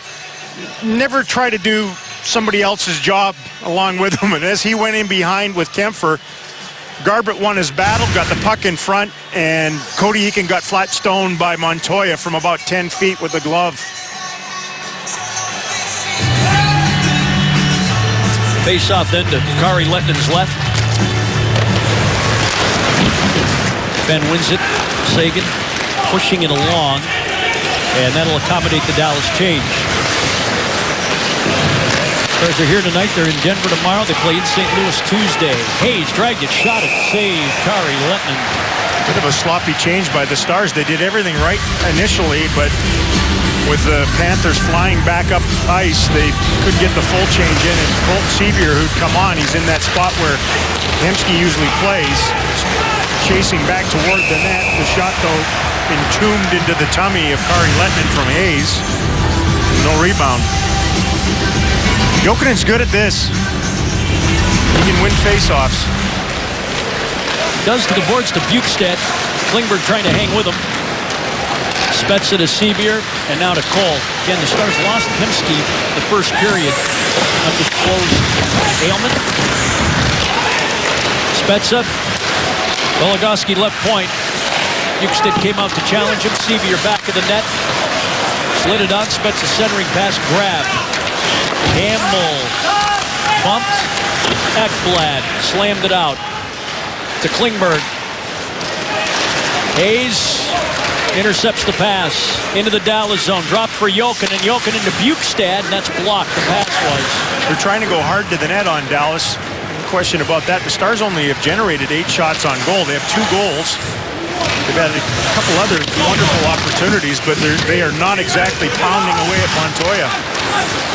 Never try to do somebody else's job along with him. And as he went in behind with Kampfer, Garbutt won his battle, got the puck in front, and Cody Eakin got flat stoned by Montoya from about 10 feet with the glove. Face off then to Kari Lettman's left. Benn wins it. Seguin pushing it along, and that'll accommodate the Dallas change. Stars are here tonight. They're in Denver tomorrow. They play in St. Louis Tuesday. Hayes dragged it, shot it, saved Kari Lettman. Bit of a sloppy change by the Stars. They did everything right initially, but with the Panthers flying back up ice, they couldn't get the full change in, and Colton Sevier, who'd come on, he's in that spot where Hemsky usually plays, chasing back toward the net. The shot, though, entombed into the tummy of Kari Lettinen from Hayes. No rebound. Jokinen's good at this. He can win faceoffs. Does to the boards to Bukestad. Klingberg trying to hang with him. Spezza to Sevier, and now to Cole. Again, the Stars lost Hemsky the first period. Undisclosed ailment. Spezza. Goligoski left point. Bukestad came out to challenge him. Sevier back of the net. Slid it on. Spezza centering pass. Grab. Campbell. Bumped. Ekblad slammed it out to Klingberg. Hayes intercepts the pass into the Dallas zone. Dropped for Jokinen. Jokinen to Bukestad, and that's blocked. The pass was. They're trying to go hard to the net on Dallas. No question about that. The Stars only have generated 8 shots on goal. They have 2 goals. They've had a couple other wonderful opportunities, but they are not exactly pounding away at Montoya.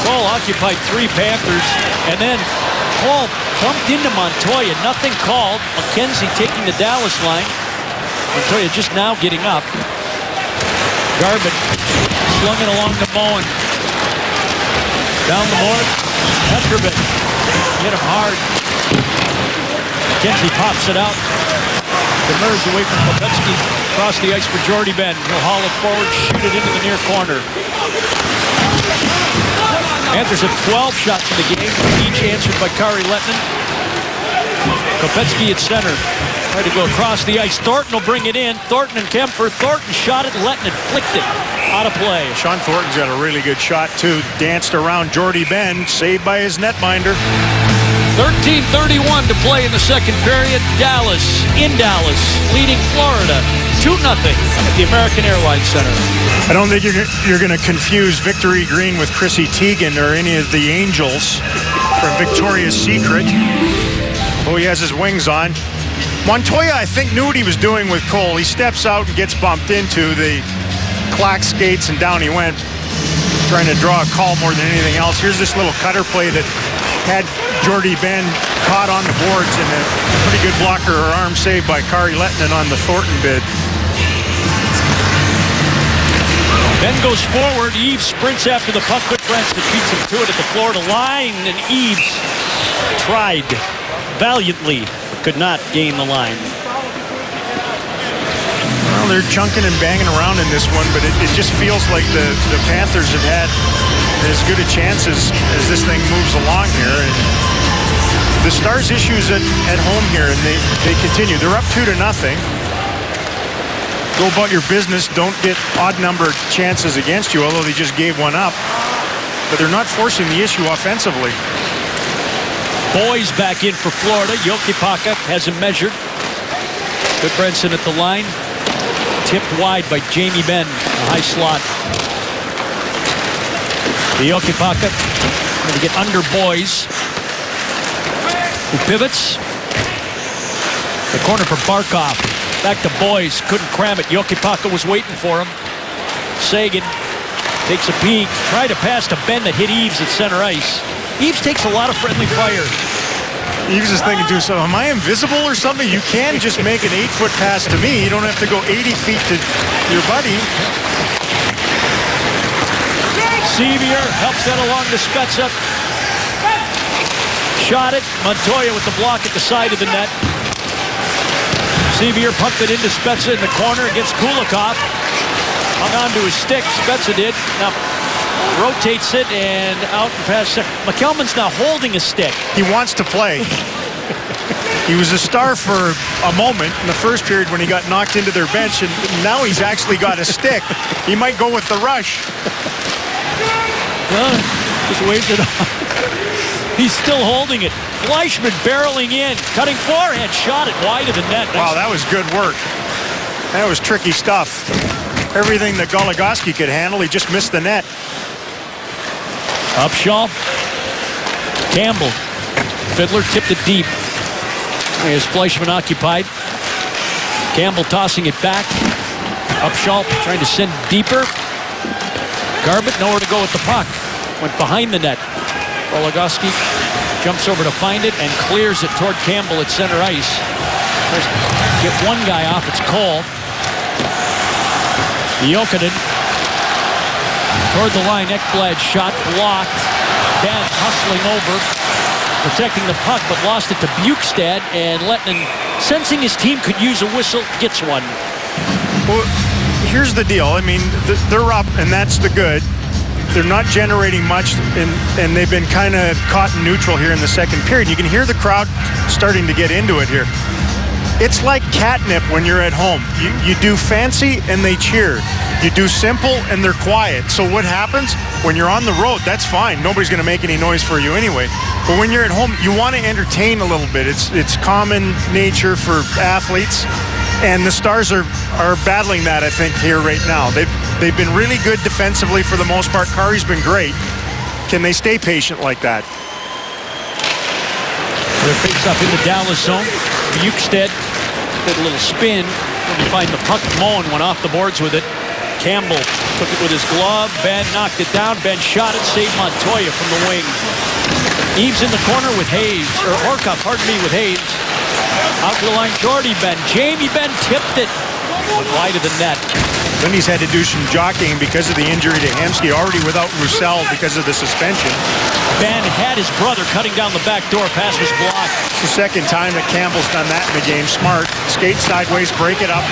Cole occupied 3 Panthers, and then Cole bumped into Montoya. Nothing called. McKenzie taking the Dallas line. Montoya just now getting up. Garvin slung it along to Moen. Down the board. Petrovic hit him hard. McKenzie pops it out. Demers away from Kopecky. Across the ice for Jordy Ben. He'll haul it forward, shoot it into the near corner. Panthers have 12 shots in the game, each answered by Kari Lettinen. Kopecky at center. Tried to go across the ice. Thornton will bring it in. Thornton and Kemper. Thornton shot it. Lettinen flicked it out of play. Sean Thornton's got a really good shot, too. Danced around Jordy Ben, saved by his netminder. 13:31 to play in the second period. Dallas, in Dallas, leading Florida 2-0 at the American Airlines Center. I don't think you're going to confuse Victory Green with Chrissy Teigen or any of the Angels from Victoria's Secret. Oh, he has his wings on. Montoya, I think, knew what he was doing with Cole. He steps out and gets bumped into the clack skates, and down he went, trying to draw a call more than anything else. Here's this little cutter play that had Jordy Ben caught on the boards, and a pretty good blocker or arm save by Kari Lettinen on the Thornton bid. Ben goes forward. Eves sprints after the puck. Quick glance defeats him to it at the Florida line, and Eves tried valiantly, but could not gain the line. Well, they're chunking and banging around in this one, but it just feels like the Panthers have had as good a chance as this thing moves along here. And the Stars' issues at home here, and they continue. They're up 2-0. Go about your business. Don't get odd-numbered chances against you, although they just gave one up. But they're not forcing the issue offensively. Boys back in for Florida. Jokipaka has him measured. Goodbranson at the line. Tipped wide by Jamie Benn. A high slot. The Jokipaka going to get under Boys, who pivots. The corner for Barkov. Back to Boys. Couldn't cram it. Jokipaka was waiting for him. Sagan takes a peek. Tried to pass to Ben that hit Eves at center ice. Eves takes a lot of friendly fire. Eves is thinking to himself, am I invisible or something? You can just make an 8-foot pass to me. You don't have to go 80 feet to your buddy. Sevier helps that along to Spezza. Shot it. Montoya with the block at the side of the net. Sevier pumped it into Spezza in the corner against Kulikov. Hung on to his stick. Spezza did. Now rotates it and out and past. McKelman's now holding a stick. He wants to play. He was a star for a moment in the first period when he got knocked into their bench, and now he's actually got a stick. He might go with the rush. Just waves it off. He's still holding it. Fleischmann barreling in, cutting forehand, shot it wide of the net. Wow, that was good work. That was tricky stuff. Everything that Goligoski could handle, he just missed the net. Upshaw. Campbell. Fiddler tipped it deep. There's Fleischmann occupied. Campbell tossing it back. Upshaw trying to send deeper. Garbutt nowhere to go with the puck. Went behind the net. Goligoski jumps over to find it and clears it toward Campbell at center ice. First, get one guy off, it's Cole. Jokinen toward the line. Ekblad shot blocked. Ben hustling over, protecting the puck, but lost it to Bukestad, and Lehtinen, sensing his team could use a whistle, gets one. Well, here's the deal. I mean, they're up, and that's the good. They're not generating much, and they've been kind of caught in neutral here in the second period. You can hear the crowd starting to get into it here. It's like catnip when you're at home. You do fancy, and they cheer. You do simple, and they're quiet. So what happens? When you're on the road, that's fine. Nobody's going to make any noise for you anyway. But when you're at home, you want to entertain a little bit. It's common nature for athletes. And the Stars are battling that, I think, here right now. They've been really good defensively for the most part. Kari's been great. Can they stay patient like that? Their face up in the Dallas zone. Bukestad did a little spin. Couldn't find the puck. Moen went off the boards with it. Campbell took it with his glove. Ben knocked it down. Ben shot it. Saved Montoya from the wing. Eaves in the corner with Hayes. Or Orcup, pardon me, with Hayes. Out to the line, Jordy Ben. Jamie Ben tipped it. Went wide of the net. Then he's had to do some jockeying because of the injury to Hemsky, already without Roussel because of the suspension. Ben had his brother cutting down the back door. Pass was blocked. It's the second time that Campbell's done that in the game. Smart. Skate sideways, break it up.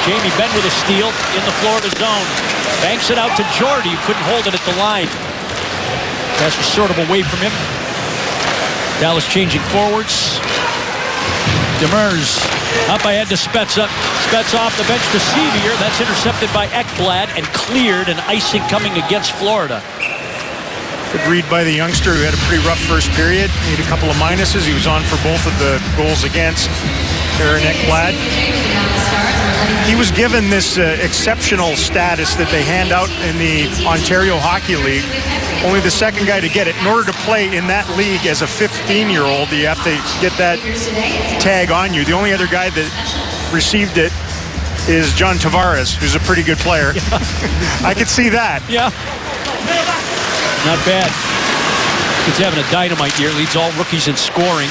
Jamie Ben with a steal in the Florida zone. Banks it out to Jordy, who couldn't hold it at the line. Pass was sort of away from him. Dallas changing forwards. Demers up ahead to Spezza. Spezza off the bench to Sevier. That's intercepted by Ekblad and cleared, and icing coming against Florida. Good read by the youngster who had a pretty rough first period. Made a couple of minuses. He was on for both of the goals against Aaron Ekblad. He was given this exceptional status that they hand out in the Ontario Hockey League. Only the second guy to get it. In order to play in that league as a 15-year-old, you have to get that tag on you. The only other guy that received it is John Tavares, who's a pretty good player. Yeah. I could see that. Yeah. Not bad. He's having a dynamite year. Leads all rookies in scoring.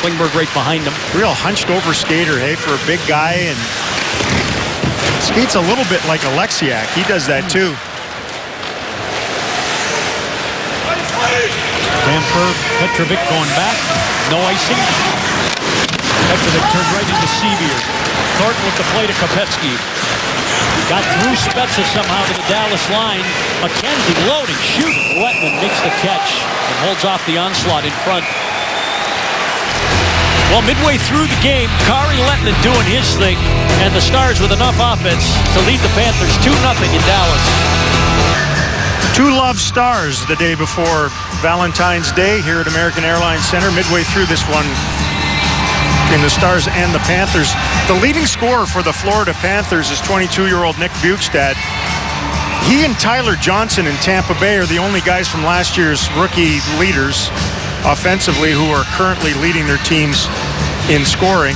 Klingberg right behind him. Real hunched over skater, hey, for a big guy, and skates a little bit like Alexiak. He does that too. Vampir, Petrovic going back. No icing. Petrovic turned right into Sevier. Thornton with the play to Kopecky. Got through Spezza somehow to the Dallas line. McKenzie loading, shooting. Lehtinen makes the catch and holds off the onslaught in front. Well, midway through the game, Kari Lehtinen doing his thing, and the Stars with enough offense to lead the Panthers 2-0 in Dallas. Two Love Stars the day before Valentine's Day here at American Airlines Center. Midway through this one in the Stars and the Panthers. The leading scorer for the Florida Panthers is 22-year-old Nick Bukestad. He and Tyler Johnson in Tampa Bay are the only guys from last year's rookie leaders offensively who are currently leading their teams in scoring.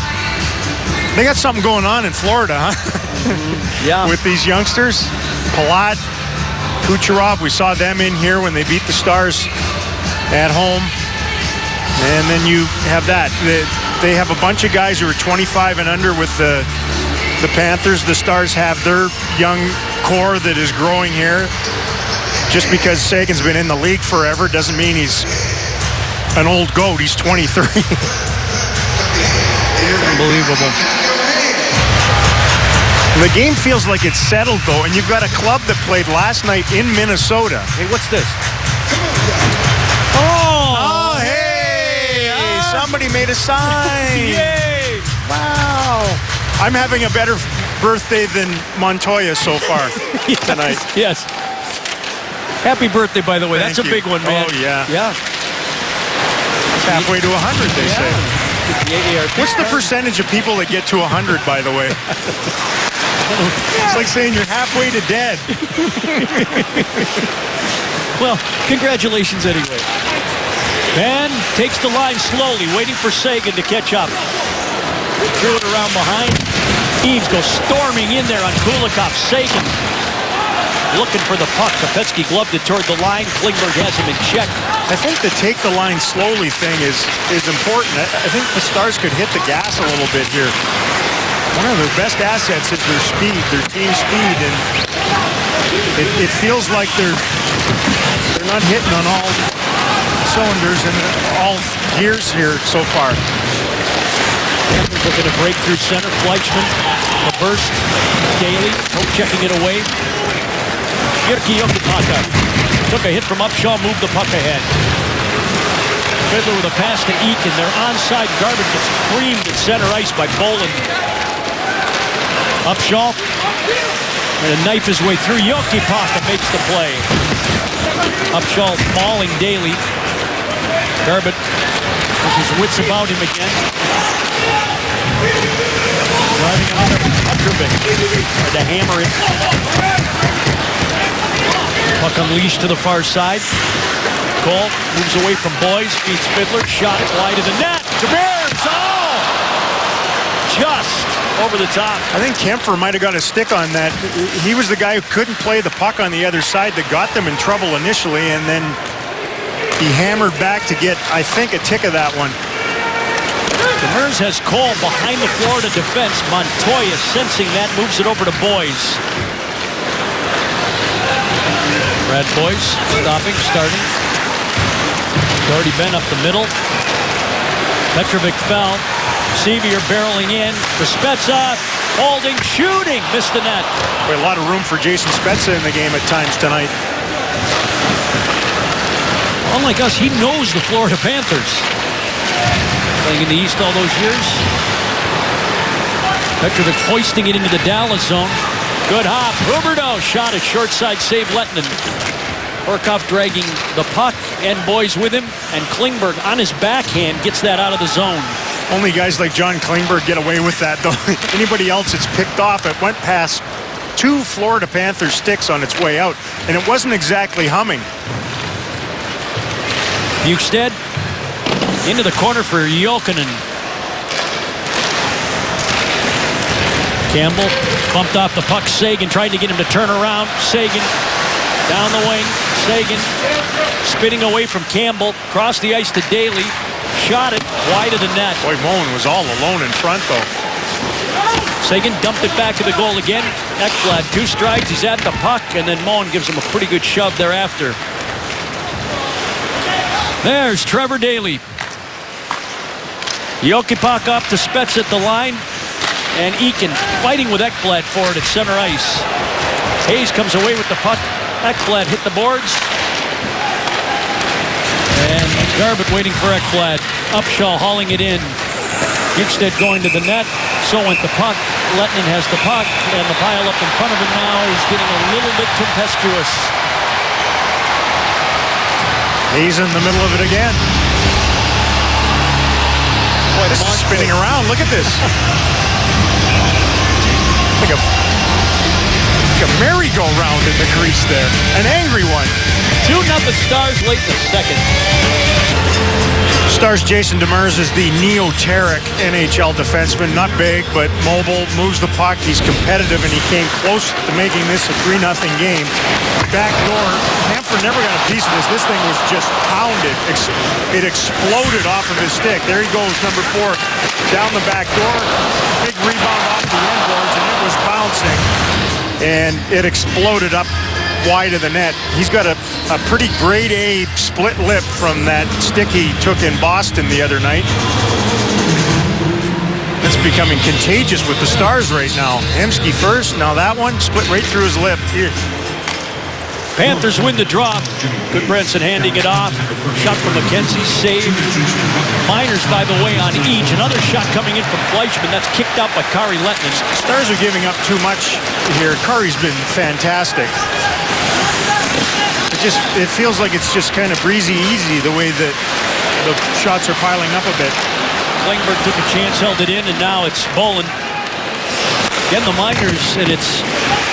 They got something going on in Florida, huh? Yeah. With these youngsters. Palat, Kucherov, we saw them in here when they beat the Stars at home. And then you have that. They have a bunch of guys who are 25 and under with the Panthers. The Stars have their young core that is growing here. Just because Sagan's been in the league forever doesn't mean he's an old goat. He's 23. Unbelievable. The game feels like it's settled, though, and you've got a club that played last night in Minnesota. Hey, what's this? Oh, hey! Somebody made a sign. Yay! Wow. I'm having a better birthday than Montoya so far tonight. Yes. Happy birthday, by the way. Thank That's a you. big one, man. Oh, yeah. Yeah. It's halfway to 100, they say. The AARP. What's the percentage of people that get to 100, by the way? It's like saying you're halfway to dead. Well, congratulations anyway. Ben takes the line slowly, waiting for Sagan to catch up. Threw it around behind. Eaves goes storming in there on Kulikov. Sagan looking for the puck. Kopetsky gloved it toward the line. Klingberg has him in check. I think the take the line slowly thing is important. I think the Stars could hit the gas a little bit here. One of their best assets is their speed, their team speed, and it feels like they're not hitting on all cylinders and all gears here so far. Looking to break through center. Fleischman, the burst. Daly, checking it away. Jyrki Jokipaka took a hit from Upshaw, moved the puck ahead. Fiddler with a pass to Eakin. Their onside garbage gets creamed at center ice by Bolin. Upshaw, and to knife his way through. Jokipaka makes the play. Upshaw mauling Daly. Garbett with his wits about him again. Driving another Petrovic. Tried to hammer it. Puck unleashed to the far side. Cole moves away from Boyes. Beats Fiddler. Shot wide of the net. Demers! Oh! Just over the top. I think Kempfer might have got a stick on that. He was the guy who couldn't play the puck on the other side that got them in trouble initially, and then he hammered back to get, I think, a tick of that one. Demers has Cole behind the Florida defense. Montoya sensing that, moves it over to Boyes. Brad Boyes stopping, starting. Already been up the middle. Petrovic fell. Sevier barreling in. The Spezza holding, shooting, missed the net. Boy, a lot of room for Jason Spezza in the game at times tonight. Unlike us, he knows the Florida Panthers. Playing in the East all those years. Petrovic hoisting it into the Dallas zone. Good hop. Huberdeau shot at short side, save Lettinen. Horkoff dragging the puck and Boyes with him. And Klingberg on his backhand gets that out of the zone. Only guys like John Klingberg get away with that, though. Anybody else, it's picked off. It went past two Florida Panthers sticks on its way out, and it wasn't exactly humming. Bukestad into the corner for Jokinen. Campbell bumped off the puck. Sagan tried to get him to turn around. Sagan down the wing. Sagan spinning away from Campbell. Crossed the ice to Daly. Shot it wide of the net. Boy, Moen was all alone in front, though. Sagan dumped it back to the goal again. Ekblad, 2 strides. He's at the puck, and then Moen gives him a pretty good shove thereafter. There's Trevor Daly. Jokipaka up to Spezza at the line. And Eakin fighting with Ekblad for it at center ice. Hayes comes away with the puck. Ekblad hit the boards. And Garbett waiting for Ekblad. Upshaw hauling it in. Bukestad going to the net. So went the puck. Lettinen has the puck. And the pile up in front of him now is getting a little bit tempestuous. He's in the middle of it again. Boy, this is spinning around. Look at this. Like a merry-go-round in the crease there. An angry one. 2-0 Stars late in the second. Stars Jason Demers is the neoteric NHL defenseman. Not big, but mobile. Moves the puck. He's competitive, and he came close to making this a 3-0 game. Back door. Hanford never got a piece of this. This thing was just pounded. It exploded off of his stick. There he goes, number 4, down the back door. Big rebound off the end boards, and it was bouncing. And it exploded up wide of the net. He's got a pretty grade A split lip from that stick he took in Boston the other night. It's becoming contagious with the Stars right now. Hemsky first, now that one split right through his lip. Here. Panthers win the draw. Good Branson handing it off. Shot from McKenzie, saved. Miners, by the way, on each. Another shot coming in from Fleischman. That's kicked out by Kari Lettinen. Stars are giving up too much here. Kari's been fantastic. It feels like it's just kind of breezy easy the way that the shots are piling up a bit. Klingberg took a chance, held it in, and now it's Bolin. Again, the Miners and its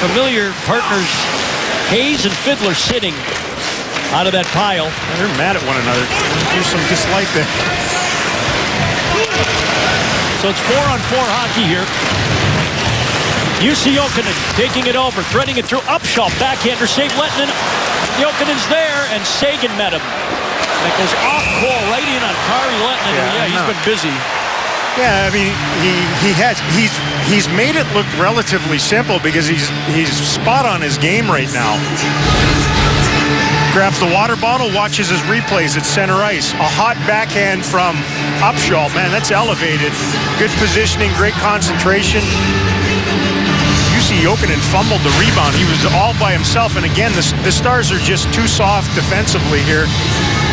familiar partners Hayes and Fiddler sitting out of that pile. They're mad at one another. There's some dislike there. So it's 4-on-4 hockey here. Jussi Jokinen taking it over, threading it through. Upshaw, backhander save. Lettinen. Jokinen's there, and Sagan met him. That goes off goal right in on Kari Lettinen. Yeah, he's been busy. Yeah, I mean, he's made it look relatively simple because he's spot on his game right now. Grabs the water bottle, watches his replays at center ice. A hot backhand from Upshaw. Man, that's elevated. Good positioning, great concentration. Jussi Jokinen fumbled the rebound. He was all by himself. And again, the Stars are just too soft defensively here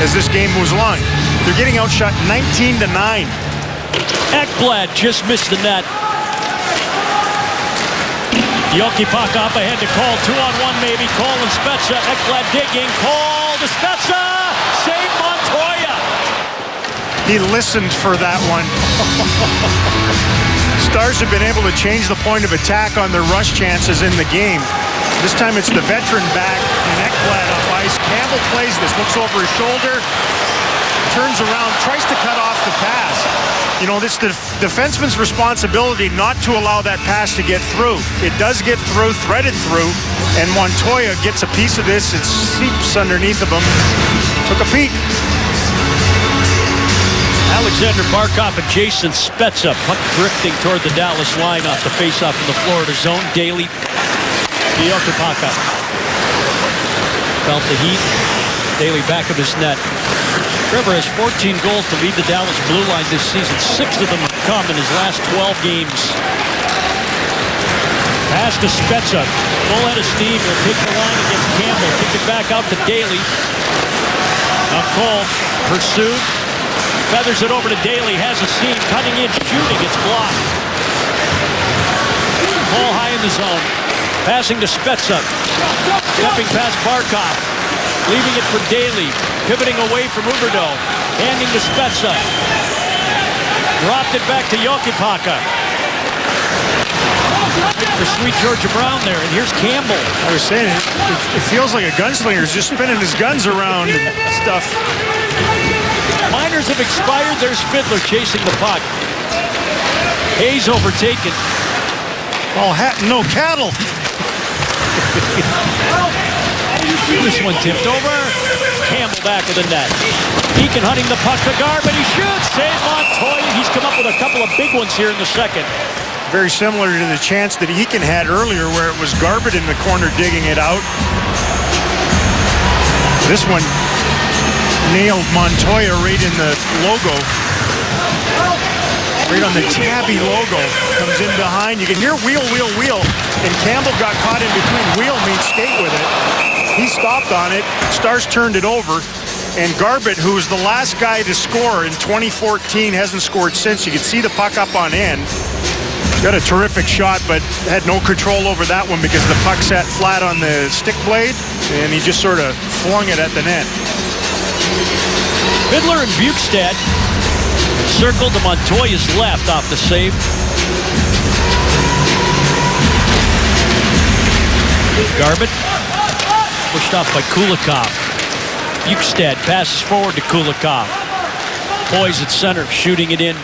as this game moves along. They're getting outshot 19-9. Ekblad just missed the net. Jokipaka up ahead to Cole. 2-on-1 maybe. Cole and Spezza. Ekblad digging. Cole to Spezza. Save Montoya. He listened for that one. Stars have been able to change the point of attack on their rush chances in the game. This time it's the veteran back and Ekblad up ice. Campbell plays this. Looks over his shoulder. Turns around. Tries to cut off the pass. You know, it's the defenseman's responsibility not to allow that pass to get through. It does get through, threaded through, and Montoya gets a piece of this. It seeps underneath of him. Took a peek. Alexander Barkov and Jason Spezza. Puck drifting toward the Dallas line off the faceoff in the Florida zone. Daly, Jokipaka. Felt the heat. Daly back of his net. Trevor has 14 goals to lead the Dallas Blue Line this season. 6 of them have come in his last 12 games. Pass to Spezza. Full head of steam. He'll take the line against Campbell. Kick it back out to Daly. Now Cole pursued. Feathers it over to Daly. Has a seam. Cutting in, shooting. It's blocked. Cole high in the zone. Passing to Spezza. Stepping past Barkov. Leaving it for Daly. Pivoting away from Huberdeau. Handing to Spezza. Dropped it back to Jokipaka. For sweet Georgia Brown there. And here's Campbell. I was saying, it feels like a gunslinger's just spinning his guns around and stuff. Minors have expired. There's Fiddler chasing the puck. Hayes overtaken. All hat and no cattle. This one tipped over. Campbell back with the net. Eakin hunting the puck to Garbutt. He shoots. Save Montoya. He's come up with a couple of big ones here in the second. Very similar to the chance that Eakin had earlier where it was Garbutt in the corner digging it out. This one nailed Montoya right in the logo. Right on the tabby logo. Comes in behind. You can hear wheel, wheel, wheel. And Campbell got caught in between. Wheel means skate with it. He stopped on it. Stars turned it over. And Garbutt, who was the last guy to score in 2014, hasn't scored since. You can see the puck up on end. Got a terrific shot, but had no control over that one because the puck sat flat on the stick blade, and he just sort of flung it at the net. Fiddler and Bukestad circled to Montoya's left off the save. Garbutt pushed off by Kulikov. Bukestad passes forward to Kulikov. Poise at center, shooting it in.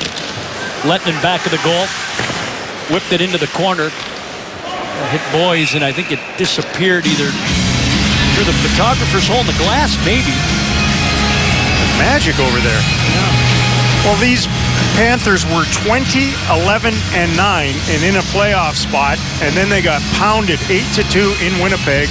Lettinen back of the goal. Whipped it into the corner. Hit Boys, and I think it disappeared either through the photographer's hole in the glass, maybe. Magic over there. Yeah. Well, these Panthers were 20, 11, and 9 and in a playoff spot, and then they got pounded 8-2 in Winnipeg.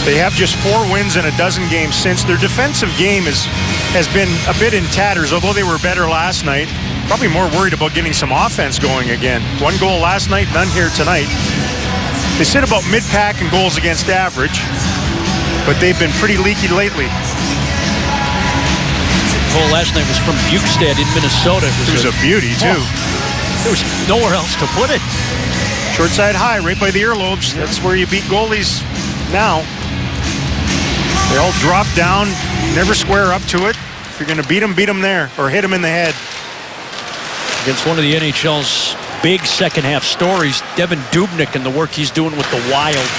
They have just 4 wins in a dozen games since. Their defensive game has been a bit in tatters, although they were better last night. Probably more worried about getting some offense going again. 1 goal last night, none here tonight. They sit about mid-pack in goals against average, but they've been pretty leaky lately. Goal last night was from Bukestad in Minnesota. It was a beauty, too. There was nowhere else to put it. Short side high, right by the earlobes. That's where you beat goalies now. They all drop down, never square up to it. If you're going to beat them there, or hit them in the head. Against one of the NHL's big second half stories, Devin Dubnyk and the work he's doing with the Wild.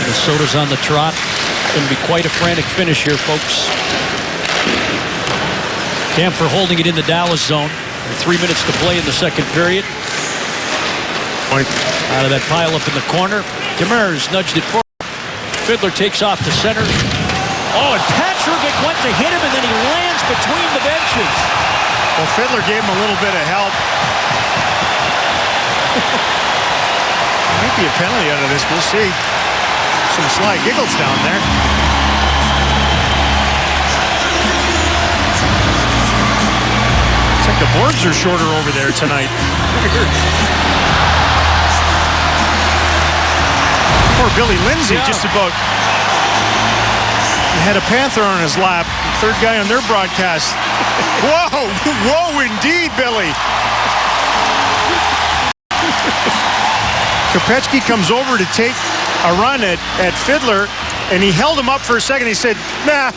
Minnesota's on the trot. It's going to be quite a frantic finish here, folks. Kampfer holding it in the Dallas zone. 3 minutes to play in the second period. Out of that pile up in the corner. Demers nudged it forward. Fiddler takes off to center. Oh, and Petrovic went to hit him, and then he lands between the benches. Well, Fiddler gave him a little bit of help. Might be a penalty out of this. We'll see. Some sly giggles down there. It's like the boards are shorter over there tonight. Poor Billy Lindsay just about had a Panther on his lap. Third guy on their broadcast. Whoa, whoa indeed, Billy. Kopechki comes over to take a run at Fiddler, and he held him up for a second. He said, nah,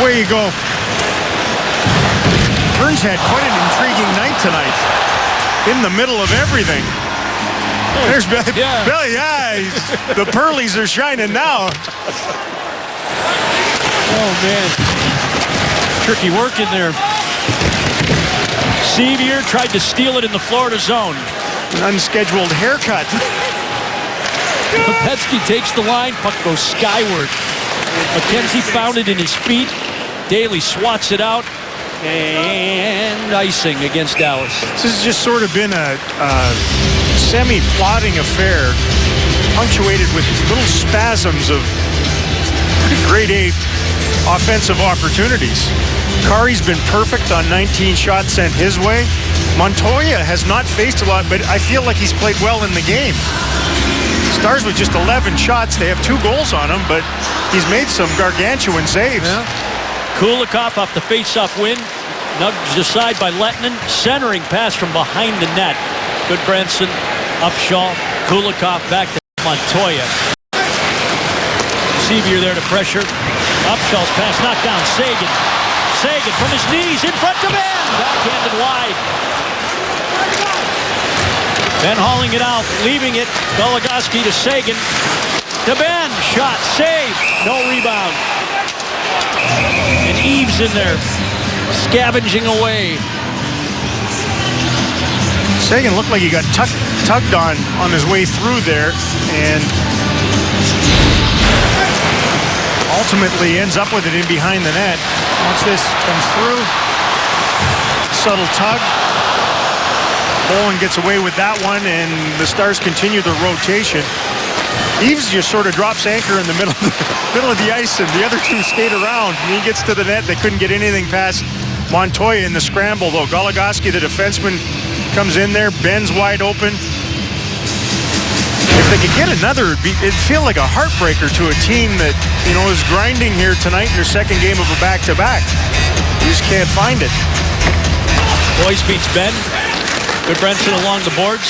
away you go. Burns had quite an intriguing night tonight. In the middle of everything. There's Billy. Yeah. Billy, the pearlies are shining now. Oh, man. Tricky work in there. Sevier tried to steal it in the Florida zone. An unscheduled haircut. Kopechki takes the line. Puck goes skyward. McKenzie found it in his feet. Daly swats it out. And icing against Dallas. This has just sort of been a semi-plodding affair, punctuated with little spasms of pretty grade A offensive opportunities. Kari's been perfect on 19 shots sent his way. Montoya has not faced a lot, but I feel like he's played well in the game. Stars with just 11 shots. They have 2 goals on him, but he's made some gargantuan saves. Yeah. Kulikov off the face-off win. Nudged aside by Lettinen. Centering pass from behind the net. Good Branson. Upshaw. Kulikov back to Montoya. Sevier there to pressure. Upshaw's pass knocked down Sagan. Sagan from his knees in front of Ben. Backhanded wide. Ben hauling it out. Leaving it. Goligoski to Sagan. To Ben. Shot. Save. No rebound. And Eves in there, scavenging away. Sagan looked like he got tugged on his way through there, and ultimately ends up with it in behind the net. Once this comes through, subtle tug. Bowen gets away with that one, and the Stars continue their rotation. Eves just sort of drops anchor in the middle of the ice, and the other two skate around. And he gets to the net. They couldn't get anything past Montoya in the scramble, though. Goligoski, the defenseman, comes in there. Ben's wide open. If they could get another, it'd feel like a heartbreaker to a team that, is grinding here tonight in their second game of a back-to-back. You just can't find it. Boyce beats Ben. Good Branson along the boards.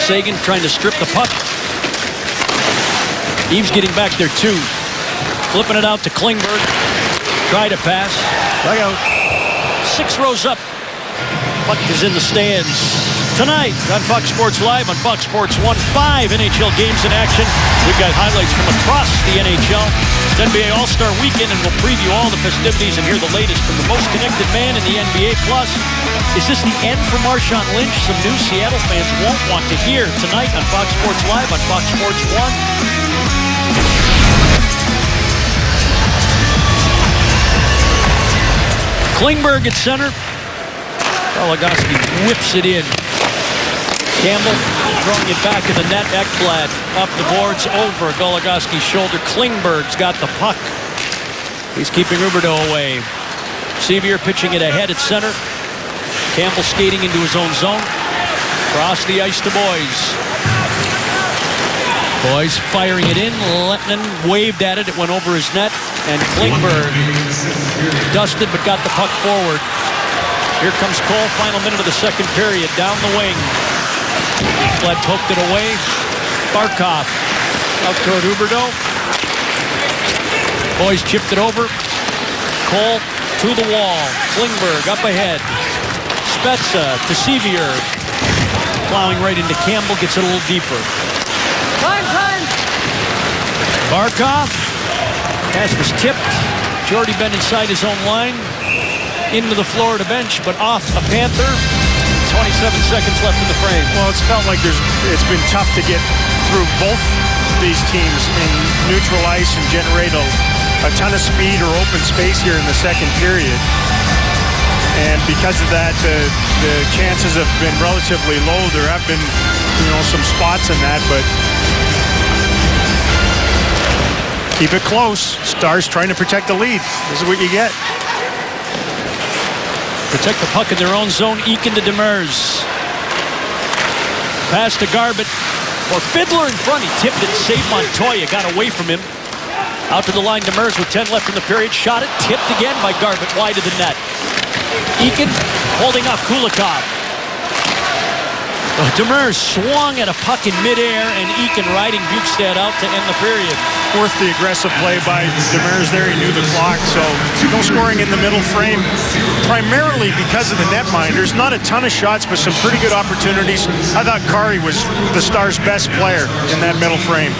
Sagan trying to strip the puck. Eves getting back there too. Flipping it out to Klingberg. Try to pass. Look out. 6 rows up. Puck is in the stands. Tonight on Fox Sports Live on Fox Sports 1, 5 NHL games in action. We've got highlights from across the NHL. It's NBA All-Star Weekend, and we'll preview all the festivities and hear the latest from the most connected man in the NBA. Plus, is this the end for Marshawn Lynch? Some news Seattle fans won't want to hear tonight on Fox Sports Live on Fox Sports 1. Klingberg at center. Goligoski whips it in. Campbell throwing it back in the net. Ekblad up the boards over Goligoski's shoulder. Klingberg's got the puck. He's keeping Huberdeau away. Sevier pitching it ahead at center. Campbell skating into his own zone. Across the ice to Boyes. Boyes firing it in. Lettinen waved at it. It went over his net. And Klingberg dusted but got the puck forward. Here comes Cole. Final minute of the second period. Down the wing. Ekblad poked it away. Barkov out toward Huberdeau. Boyes chipped it over. Cole to the wall. Klingberg up ahead. Spezza to Sevier. Plowing right into Campbell. Gets it a little deeper. Time. Barkov. Pass was tipped. Jordy been inside his own line. Into the Florida bench, but off a Panther. 27 seconds left in the frame. Well, it's felt like it's been tough to get through both these teams in neutral ice and generate a ton of speed or open space here in the second period. And because of that, the chances have been relatively low. There have been, some spots in that, but keep it close. Stars trying to protect the lead. This is what you get. Protect the puck in their own zone. Eakin to Demers. Pass to Garbett. Or Fiddler in front. He tipped it. Saved Montoya. Got away from him. Out to the line. Demers with 10 left in the period. Shot it. Tipped again by Garbett. Wide of the net. Eakin holding off Kulikov. Demers swung at a puck in midair, and Eakin riding Bukestad out to end the period. Worth the aggressive play by Demers there. He knew the clock, so no scoring in the middle frame. Primarily because of the netminders. Not a ton of shots, but some pretty good opportunities. I thought Kari was the Stars' best player in that middle frame.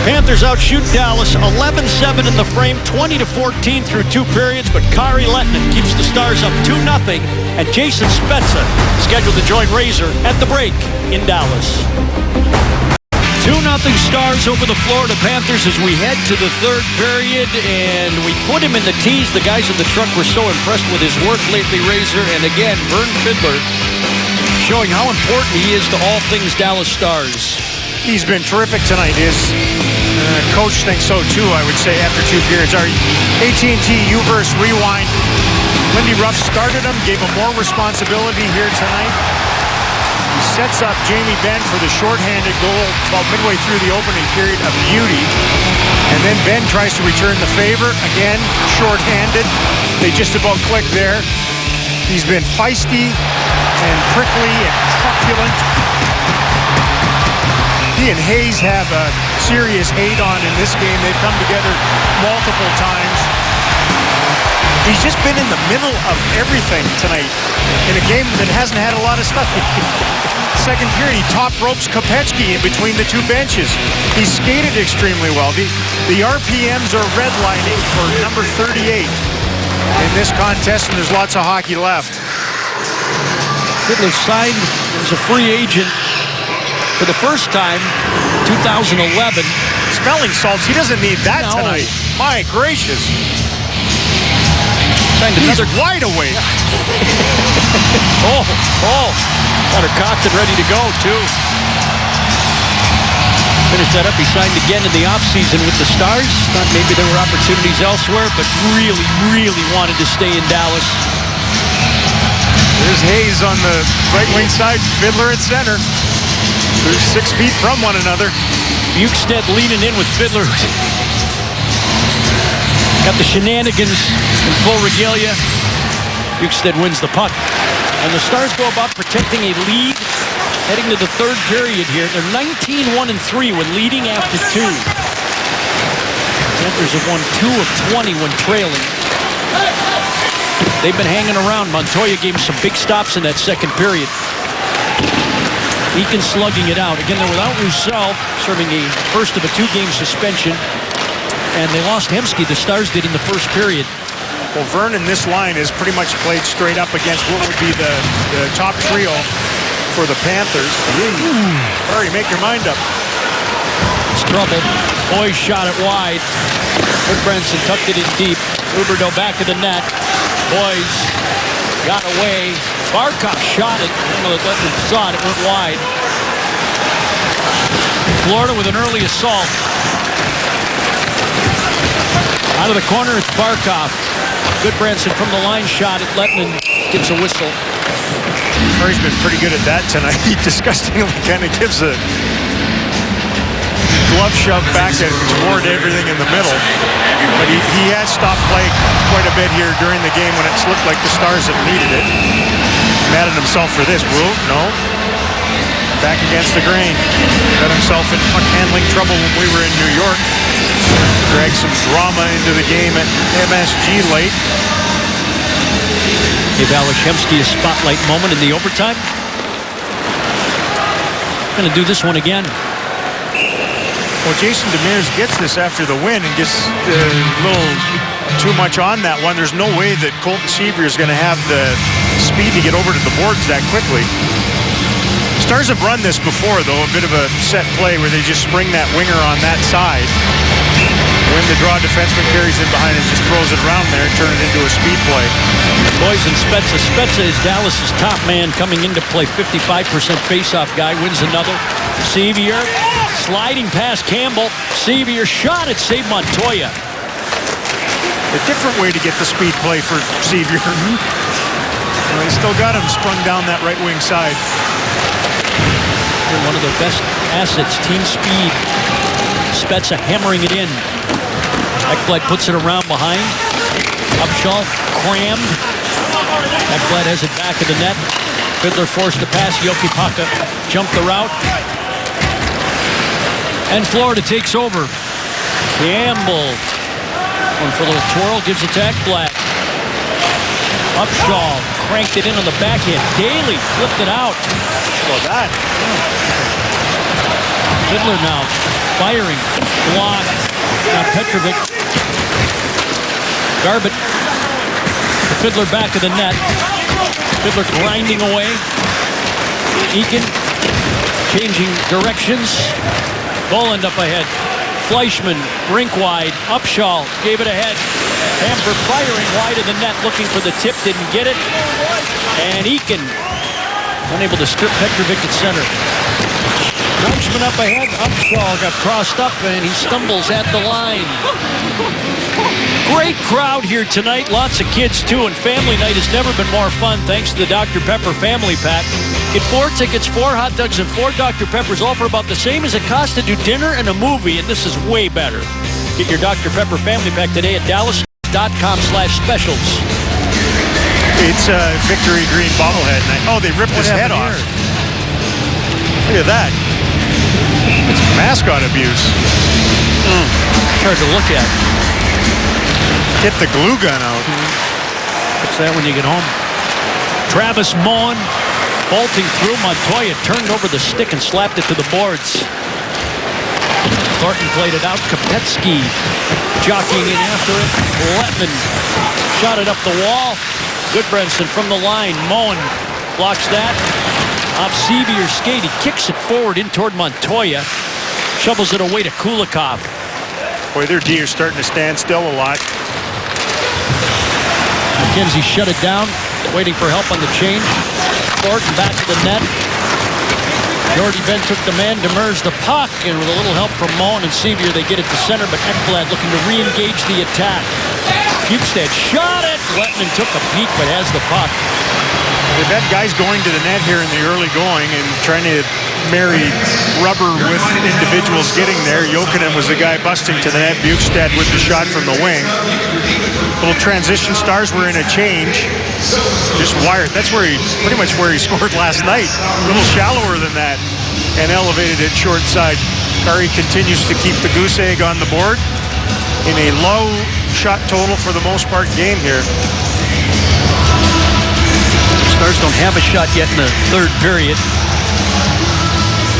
Panthers outshoot Dallas 11-7 in the frame, 20-14 through 2 periods, but Kari Lehtinen keeps the Stars up 2-0, and Jason Spezza scheduled to join Razor at the break in Dallas. 2-0 Stars over the Florida Panthers as we head to the third period, and we put him in the tees. The guys in the truck were so impressed with his work lately, Razor, and again, Vern Fiddler showing how important he is to all things Dallas Stars. He's been terrific tonight. His coach thinks so too, I would say, after 2 periods. Our AT&T U-verse rewind. Lindy Ruff started him, gave him more responsibility here tonight. He sets up Jamie Benn for the shorthanded goal about midway through the opening period, a beauty. And then Ben tries to return the favor. Again, shorthanded. They just about click there. He's been feisty and prickly and truculent. He and Hayes have a serious hate on in this game. They've come together multiple times. He's just been in the middle of everything tonight in a game that hasn't had a lot of stuff. Second period, he top ropes Kopechki in between the 2 benches. He skated extremely well. The RPMs are redlining for number 38 in this contest, and there's lots of hockey left. Fiddler signed as a free agent for the first time, 2011. Smelling salts, he doesn't need that tonight. My gracious. Signed another. He's wide awake. Got her cocked and ready to go, too. Finish that up. He signed again in the offseason with the Stars. Thought maybe there were opportunities elsewhere, but really, really wanted to stay in Dallas. There's Hayes on the right wing side, Fiddler at center. They're 6 feet from one another. Bukestad leaning in with Fiddler. Got the shenanigans in full regalia. Bukestad wins the puck. And the Stars go about protecting a lead heading to the third period here. They're 19-1-3 when leading after 2. Panthers have won 2 of 20 when trailing. They've been hanging around. Montoya gave him some big stops in that second period. Eakin slugging it out. Again, they're without Roussel, serving a first of a 2-game suspension. And they lost Hemsky, the Stars did in the first period. Well, Vern in this line has pretty much played straight up against what would be the top trio for the Panthers. Hurry, make your mind up. It's trouble. Boys shot it wide. Goodbranson tucked it in deep. Huberdeau back of the net. Boys got away. Barkov shot it. I don't know that Lehtinen saw it. It went wide. Florida with an early assault. Out of the corner, it's Barkov. Goodbranson from the line shot at Lehtinen. Gets a whistle. Murray's been pretty good at that tonight. He disgustingly kind of gives a glove shove back toward everything in the middle. But he has stopped play quite a bit here during the game when it's looked like the Stars have needed it. Mad at himself for this. Rule? No. Back against the grain. Got himself in puck handling trouble when we were in New York. Dragged some drama into the game at MSG late. Gave Alex Hemsky a spotlight moment in the overtime. Going to do this one again. Well, Jason Demers gets this after the win and gets a little too much on that one. There's no way that Colton Seaver is going to have the speed to get over to the boards that quickly. Stars have run this before, though, a bit of a set play where they just spring that winger on that side. When the draw defenseman carries it behind and just throws it around there and turn it into a speed play. Boys and Spezza. Spezza is Dallas's top man coming into play. 55% faceoff guy wins another. Sevier sliding past Campbell. Sevier shot it, saved Montoya. A different way to get the speed play for Sevier. Well, he still got him sprung down that right wing side. One of their best assets, team speed. Spezza hammering it in. Ekblad puts it around behind. Upshaw crammed. Ekblad has it back of the net. Fiddler forced to pass. Jokipaka jumped the route. And Florida takes over. Campbell. One for a little twirl. Gives it to Ekblad. Upshaw cranked it in on the backhand. Daly flipped it out. Well, that. Fiddler now firing. Blocked. Now Petrovic. Garbutt. The Fiddler back of the net. Fiddler grinding away. Eakin changing directions. Boland up ahead. Fleischmann, rink wide. Upshaw gave it ahead. Hamper firing wide of the net, looking for the tip, didn't get it. And Eakin unable to strip Petrovic at center. Fleischmann up ahead. Upshaw got crossed up and he stumbles at the line. Great crowd here tonight. Lots of kids too, and family night has never been more fun thanks to the Dr. Pepper Family Pack. Get 4 tickets, 4 hot dogs, and 4 Dr. Peppers, all for about the same as it costs to do dinner and a movie, and this is way better. Get your Dr. Pepper Family Pack today at dallas.com/specials. It's a Victory Green bobblehead. Oh, they ripped his head off. Look at that. It's mascot abuse. It's hard to look at. Get the glue gun out. Fix that when you get home. Travis Moen bolting through. Montoya turned over the stick and slapped it to the boards. Thornton played it out. Kopetsky jockeying in after it. Letman shot it up the wall. Goodbranson from the line. Moen blocks that. Off Sevier's skate. He kicks it forward in toward Montoya. Shovels it away to Kulikov. Boy, their D are starting to stand still a lot. McKenzie shut it down, waiting for help on the change. Thornton back to the net. Jordy Ben took the man, Demers the puck, and with a little help from Moen and Sevier, they get it to center, but Ekblad looking to re-engage the attack. Bukestad shot it. Letman took a peek, but has the puck. They've had guys going to the net here in the early going and trying to marry rubber with individuals getting there. Jokinen was the guy busting to the net. Bukestad with the shot from the wing. Little transition. Stars were in a change. Just wired. That's where pretty much where he scored last night. A little shallower than that and elevated it short side. Kari continues to keep the goose egg on the board in a low shot total for the most part game here. Stars don't have a shot yet in the third period.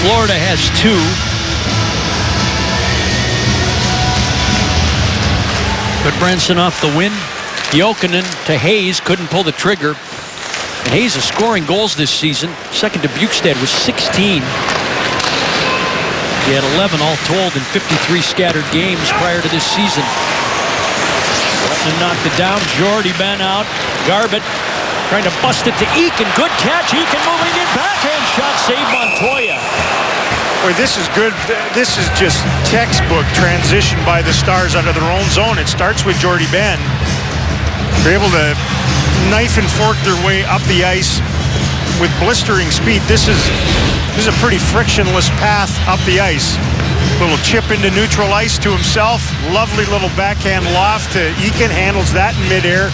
Florida has 2. Goodbranson off the win. Jokinen to Hayes, couldn't pull the trigger. And Hayes is scoring goals this season. Second to Bukestad with 16. He had 11 all told in 53 scattered games prior to this season. Letman knocked it down. Jordy Ben out. Garbutt trying to bust it to Eakin. Good catch. Eakin moving in. Backhand shot. Save Montoya. Boy, this is good. This is just textbook transition by the Stars out of their own zone. It starts with Jordy Ben. They're able to knife and fork their way up the ice with blistering speed. This is a pretty frictionless path up the ice. Little chip into neutral ice to himself. Lovely little backhand loft to Eakin. Handles that in midair.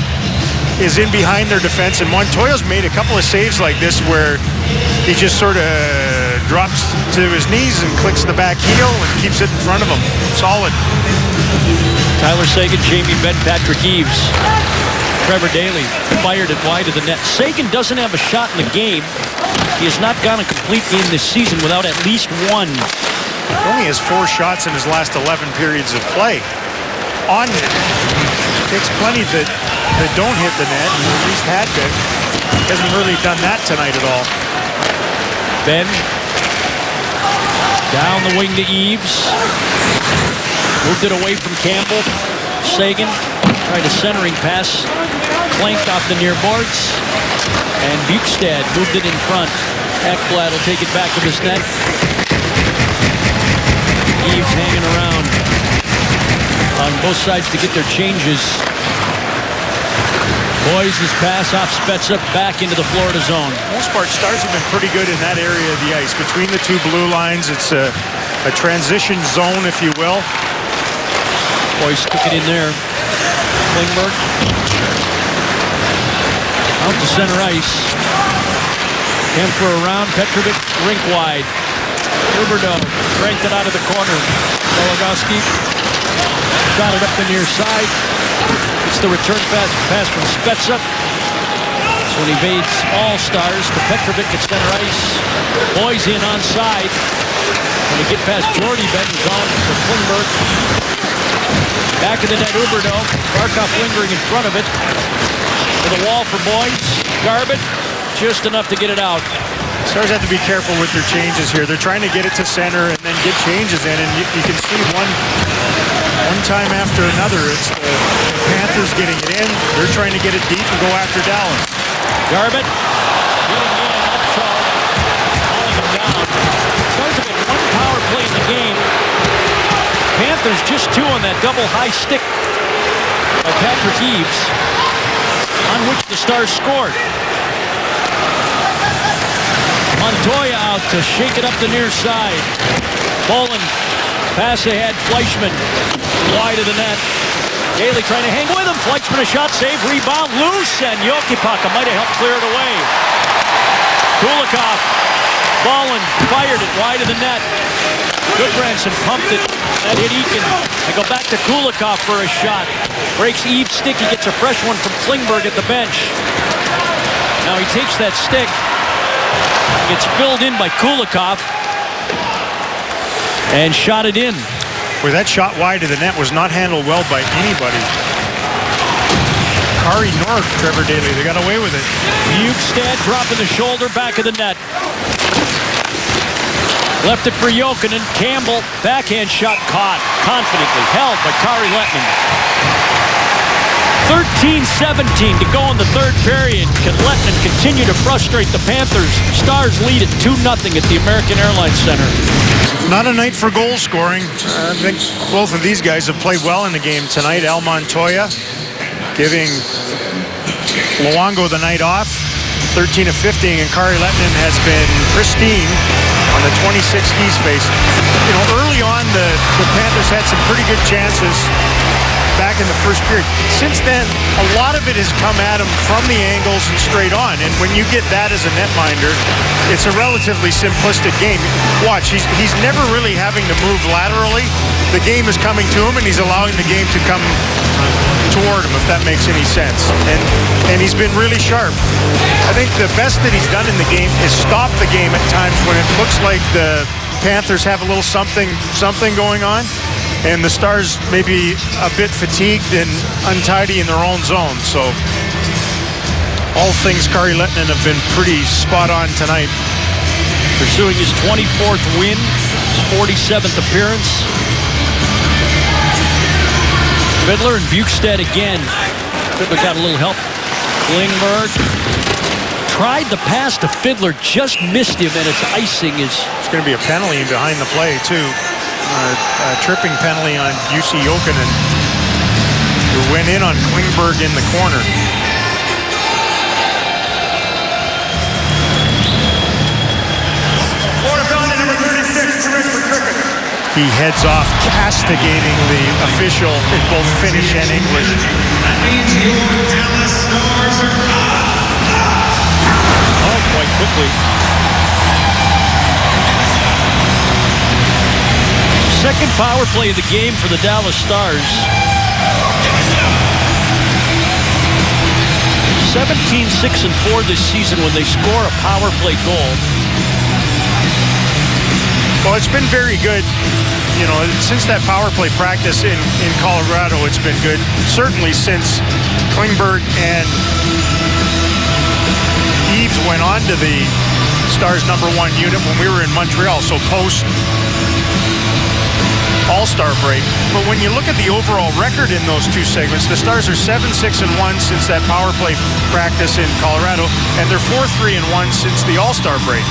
Is in behind their defense. And Montoya's made a couple of saves like this where he just sort of drops to his knees and clicks the back heel and keeps it in front of him. Solid. Tyler Seguin, Jamie Benn, Patrick Eaves. Trevor Daly fired it wide of the net. Seguin doesn't have a shot in the game. He has not gone a complete game this season without at least one. He only has 4 shots in his last 11 periods of play. On it takes plenty to that don't hit the net, or at least had been. Hasn't really done that tonight at all. Ben. Down the wing to Eves. Moved it away from Campbell. Sagan tried a centering pass. Clanked off the near boards. And Bukestad moved it in front. Ekblad will take it back to his net. Eves hanging around on both sides to get their changes. Boys' pass off Spezza back into the Florida zone. Most part, Stars have been pretty good in that area of the ice. Between the two blue lines, it's a transition zone, if you will. Boys took it in there. Klingberg. Out to center ice. Kemper around. Petrovic rink wide. Huberdeau cranked it out of the corner. Goligoski shot it up the near side. It's the return pass from Spezza. So it evades all Stars to Petrovic at center ice. Boys in onside. When they get past Jordy, Benton's on for Klingberg. Back of the net, Huberdeau. Barkov lingering in front of it. To the wall for Boys. Garbutt, just enough to get it out. Stars have to be careful with their changes here. They're trying to get it to center and then get changes in, and you can see one time after another, it's the Panthers getting it in. They're trying to get it deep and go after Dallas. Garbutt getting in, Upshaw hauling him down. Stars have had one power play in the game. Panthers just two on that double high stick by Patrick Eves, on which the Stars scored. Montoya out to shake it up the near side. Bolin, pass ahead, Fleischmann wide of the net. Haley trying to hang with him. Fleischmann a shot, save, rebound, loose, and Jokipaka might have helped clear it away. Kulikov, Bolin fired it wide of the net. Goodbranson pumped it. That hit Eakin. They go back to Kulikov for a shot. Breaks Eve's stick. He gets a fresh one from Klingberg at the bench. Now he takes that stick. Gets filled in by Kulikov. And shot it in. Where that shot wide of the net was not handled well by anybody. Kari North, Trevor Daley, they got away with it. Bukestad dropping the shoulder back of the net. Left it for Jokinen. Campbell, backhand shot caught confidently. Held by Kari Lettman. 13-17 to go in the third period. Can Lettman continue to frustrate the Panthers? Stars lead at 2-0 at the American Airlines Center. Not a night for goal scoring. I think both of these guys have played well in the game tonight. Al Montoya giving Luongo the night off. 13 of 15, and Kari Lettinen has been pristine on the 26 key space. You know, early on, the Panthers had some pretty good chances back in the first period. Since then, a lot of it has come at him from the angles and straight on, and when you get that as a netminder, it's a relatively simplistic game. Watch, he's never really having to move laterally. The game is coming to him, and he's allowing the game to come toward him, if that makes any sense. And he's been really sharp. I think the best that he's done in the game is stop the game at times when it looks like the Panthers have a little something going on, and the Stars may be a bit fatigued and untidy in their own zone. So all things Kari Lettinen have been pretty spot on tonight. Pursuing his 24th win, his 47th appearance. Fiddler and Bukestad again. Fiddler got a little help. Klingberg tried the pass to Fiddler, just missed him, and it's icing. It's going to be a penalty behind the play, too. A tripping penalty on Jussi Jokinen, who went in on Klingberg in the corner. He heads off, castigating the official in both Finnish and English. That means your Dallas Stars are oh, quite quickly. Second power play of the game for the Dallas Stars. 17-6-4 this season when they score a power play goal. Well, it's been very good. You know, since that power play practice in Colorado, it's been good. Certainly since Klingberg and Eves went on to the Stars #1 unit when we were in Montreal, so post All-Star break. But when you look at the overall record in those two segments, the Stars are 7-6-1 since that power play practice in Colorado, and they're 4-3-1 since the All-Star break.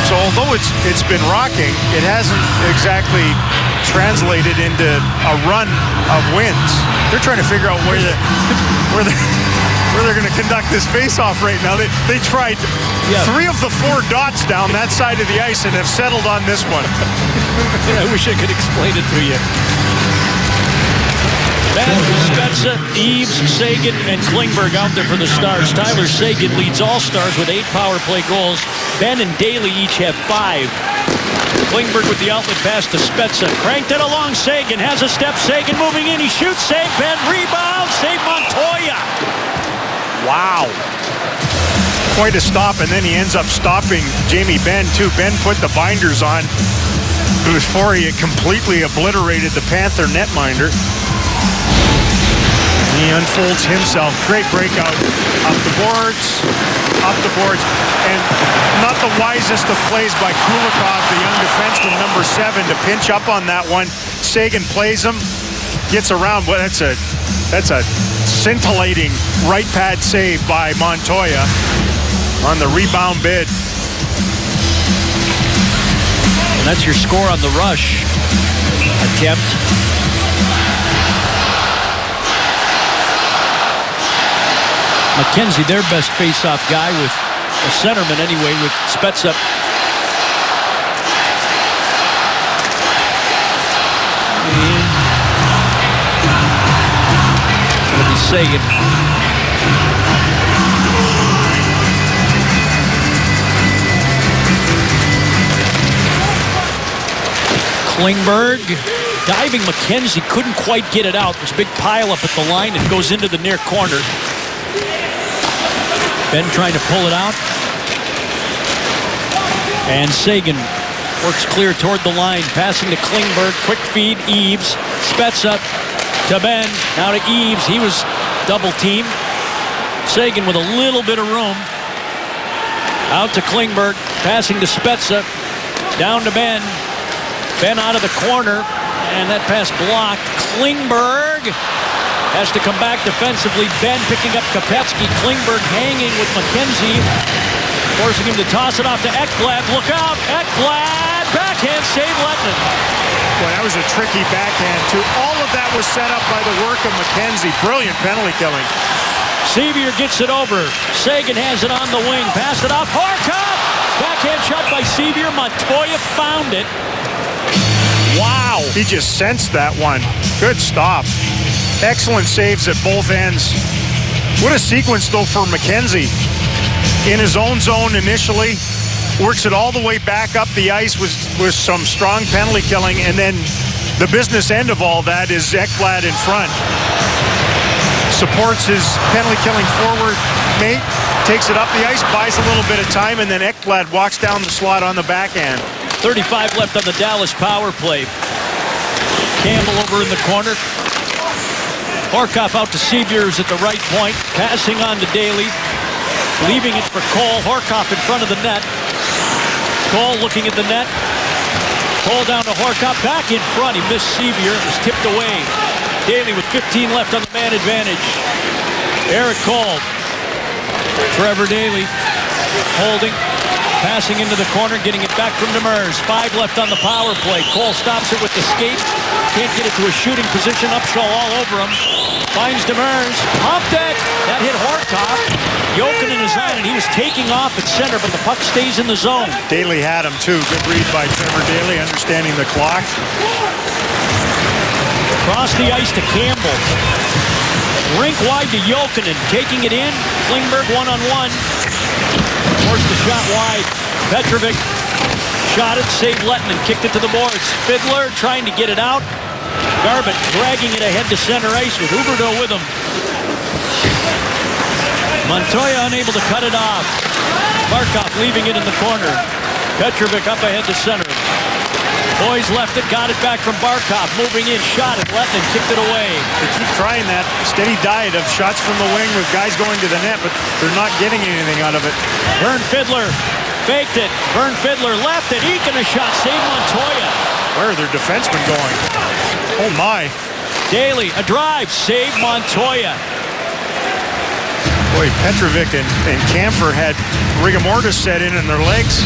So although it's been rocking, it hasn't exactly translated into a run of wins. They're trying to figure out where they're going to conduct this face-off right now. They tried 3 of the 4 dots down that side of the ice and have settled on this one. I wish I could explain it to you. Spezza, Eves, Seguin, and Klingberg out there for the Stars. Tyler Seguin leads all Stars with 8 power play goals. Ben and Daly each have 5. Klingberg with the outlet pass to Spezza. Cranked it along. Seguin has a step. Seguin moving in. He shoots. Save Ben. Rebound. Save Montoya. Wow. Quite a stop, and then he ends up stopping Jamie Benn, too. Ben put the binders on before he had completely obliterated the Panther netminder. He unfolds himself. Great breakout. Up the boards. And not the wisest of plays by Kulikov, the young defenseman, number 7, to pinch up on that one. Seguin plays him, gets around. Well, that's a scintillating right pad save by Montoya on the rebound bid. And that's your score on the rush attempt. McKenzie, their best face-off guy, with a centerman anyway, with Spezza. It'll be Seguin. Klingberg diving. McKenzie couldn't quite get it out. There's a big pile up at the line. It goes into the near corner. Ben trying to pull it out. And Seguin works clear toward the line. Passing to Klingberg. Quick feed. Eves. Spezza to Ben. Now to Eves. He was double teamed. Seguin with a little bit of room. Out to Klingberg. Passing to Spezza. Down to Ben. Ben out of the corner. And that pass blocked. Klingberg has to come back defensively. Ben picking up Kopecky. Klingberg hanging with McKenzie, forcing him to toss it off to Ekblad. Look out! Ekblad! Backhand save Lettman. Boy, that was a tricky backhand, too. All of that was set up by the work of McKenzie. Brilliant penalty killing. Sevier gets it over. Seguin has it on the wing. Pass it off. Horcoff! Backhand shot by Sevier. Montoya found it. Wow! He just sensed that one. Good stop. Excellent saves at both ends. What a sequence, though, for McKenzie. In his own zone initially, works it all the way back up the ice with some strong penalty killing, and then the business end of all that is Ekblad in front. Supports his penalty killing forward mate, takes it up the ice, buys a little bit of time, and then Ekblad walks down the slot on the backhand. 35 left on the Dallas power play. Campbell over in the corner. Horcoff out to Sevier, who's at the right point. Passing on to Daly. Leaving it for Cole. Horcoff in front of the net. Cole looking at the net. Cole down to Horcoff. Back in front. He missed Sevier. It was tipped away. Daly with 15 left on the man advantage. Eric Cole. Trevor Daly holding. Passing into the corner, getting it back from Demers. 5 left on the power play. Cole stops it with the skate. Can't get it to a shooting position. Upshaw all over him. Finds Demers. Pumped it. That hit Horcoff. Jokinen is on, and he was taking off at center, but the puck stays in the zone. Daly had him, too. Good read by Trevor Daly, understanding the clock. Across the ice to Campbell. Rink wide to Jokinen. Taking it in. Klingberg one-on-one. Forced the shot wide. Petrovic shot it, saved Lettman, kicked it to the boards. Fiddler trying to get it out. Garbutt dragging it ahead to center ice with Huberdeau with him. Montoya unable to cut it off. Barkov leaving it in the corner. Petrovic up ahead to center. Boys left it, got it back from Barkov. Moving in, shot it. Lettinen kicked it away. They keep trying that steady diet of shots from the wing with guys going to the net, but they're not getting anything out of it. Vern Fiddler faked it. Vern Fiddler left it. Eakin a shot. Save Montoya. Where are their defensemen going? Oh, my. Daly, a drive. Save Montoya. Boy, Petrovic and Camphor had rigor mortis set in their legs.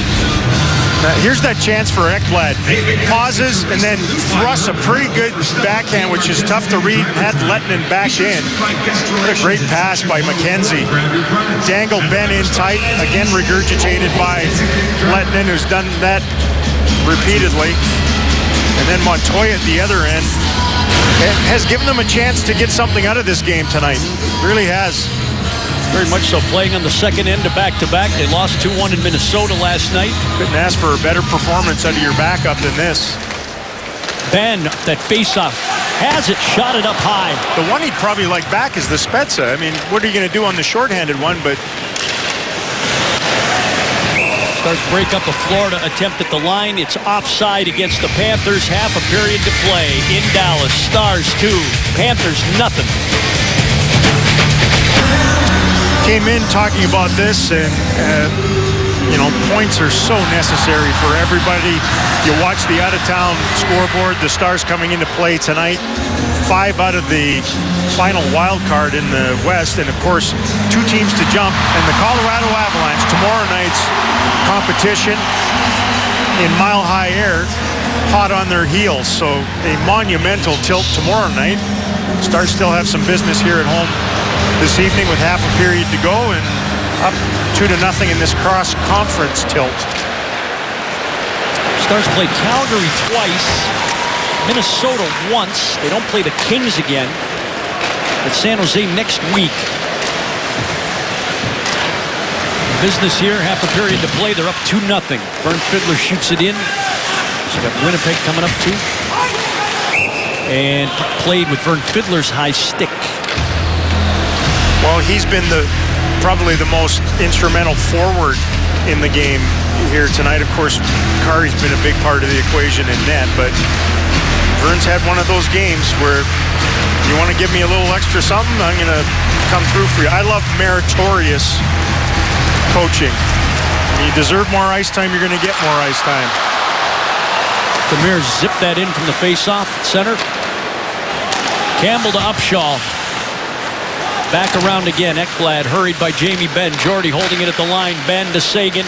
Here's that chance for Ekblad. Pauses and then thrusts a pretty good backhand, which is tough to read, and had Lettinen back in. What a great pass by McKenzie. Dangled Ben in tight, again regurgitated by Lettinen, who's done that repeatedly. And then Montoya at the other end has given them a chance to get something out of this game tonight. Really has. Very much so, playing on the second end of back-to-back. They lost 2-1 in Minnesota last night. Couldn't ask for a better performance out of your backup than this. Ben, that face-off, has it, shot it up high. The one he'd probably like back is the Spezza. I mean, what are you going to do on the shorthanded one? But Stars break up a Florida attempt at the line. It's offside against the Panthers. Half a period to play in Dallas. Stars 2, Panthers nothing. came in talking about this, and you know, points are so necessary for everybody. You watch the out-of-town scoreboard, the Stars coming into play tonight. 5 out of the final wild card in the West, and of course 2 teams to jump, and the Colorado Avalanche tomorrow night's competition in Mile High Air, hot on their heels. So a monumental tilt tomorrow night. Stars still have some business here at home this evening with half a period to go, and up 2-0 in this cross-conference tilt. Stars play Calgary twice, Minnesota once. They don't play the Kings again. At San Jose next week. Business here, half a period to play. They're up 2-0. Vern Fiddler shoots it in. So got Winnipeg coming up too. And played with Vern Fiddler's high stick. Well, he's been probably the most instrumental forward in the game here tonight. Of course, Kari's been a big part of the equation in net, but Vern's had one of those games where you want to give me a little extra something, I'm going to come through for you. I love meritorious coaching. When you deserve more ice time, you're going to get more ice time. Demers zipped that in from the face-off center. Campbell to Upshaw. Back around again. Ekblad hurried by Jamie Benn. Jordy holding it at the line. Benn to Seguin.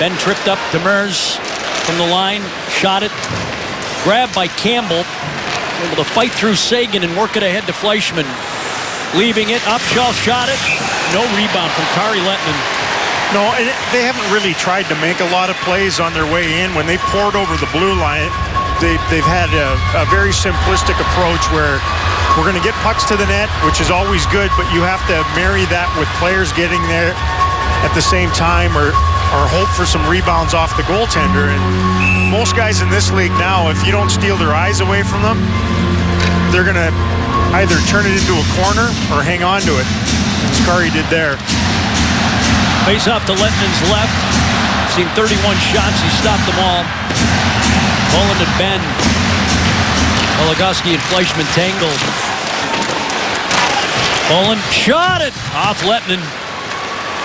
Benn tripped up. Demers from the line. Shot it. Grabbed by Campbell. Able to fight through Seguin and work it ahead to Fleischmann. Leaving it. Upshaw shot it. No rebound from Kari Lettinen. No, they haven't really tried to make a lot of plays on their way in. When they poured over the blue line, they've had a very simplistic approach where we're going to get pucks to the net, which is always good, but you have to marry that with players getting there at the same time, or hope for some rebounds off the goaltender. And most guys in this league now, if you don't steal their eyes away from them, they're going to either turn it into a corner or hang on to it, as Kari did there. Face off to Lettinen's left. Seen 31 shots. He stopped them all. Poland and Ben. Oligoski and Fleischmann tangled. Poland shot it off Lettinen.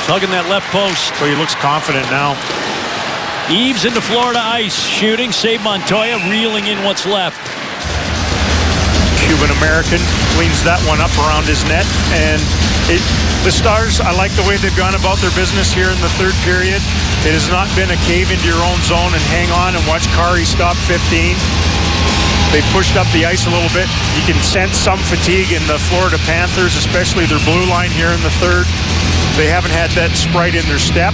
Tugging that left post. So he looks confident now. Eaves into Florida ice. Shooting. Save Montoya. Reeling in what's left. Cuban-American cleans that one up around his net. And the Stars, I like the way they've gone about their business here in the third period. It has not been a cave into your own zone and hang on and watch Kari stop 15. They pushed up the ice a little bit. You can sense some fatigue in the Florida Panthers, especially their blue line here in the third. They haven't had that sprite in their step.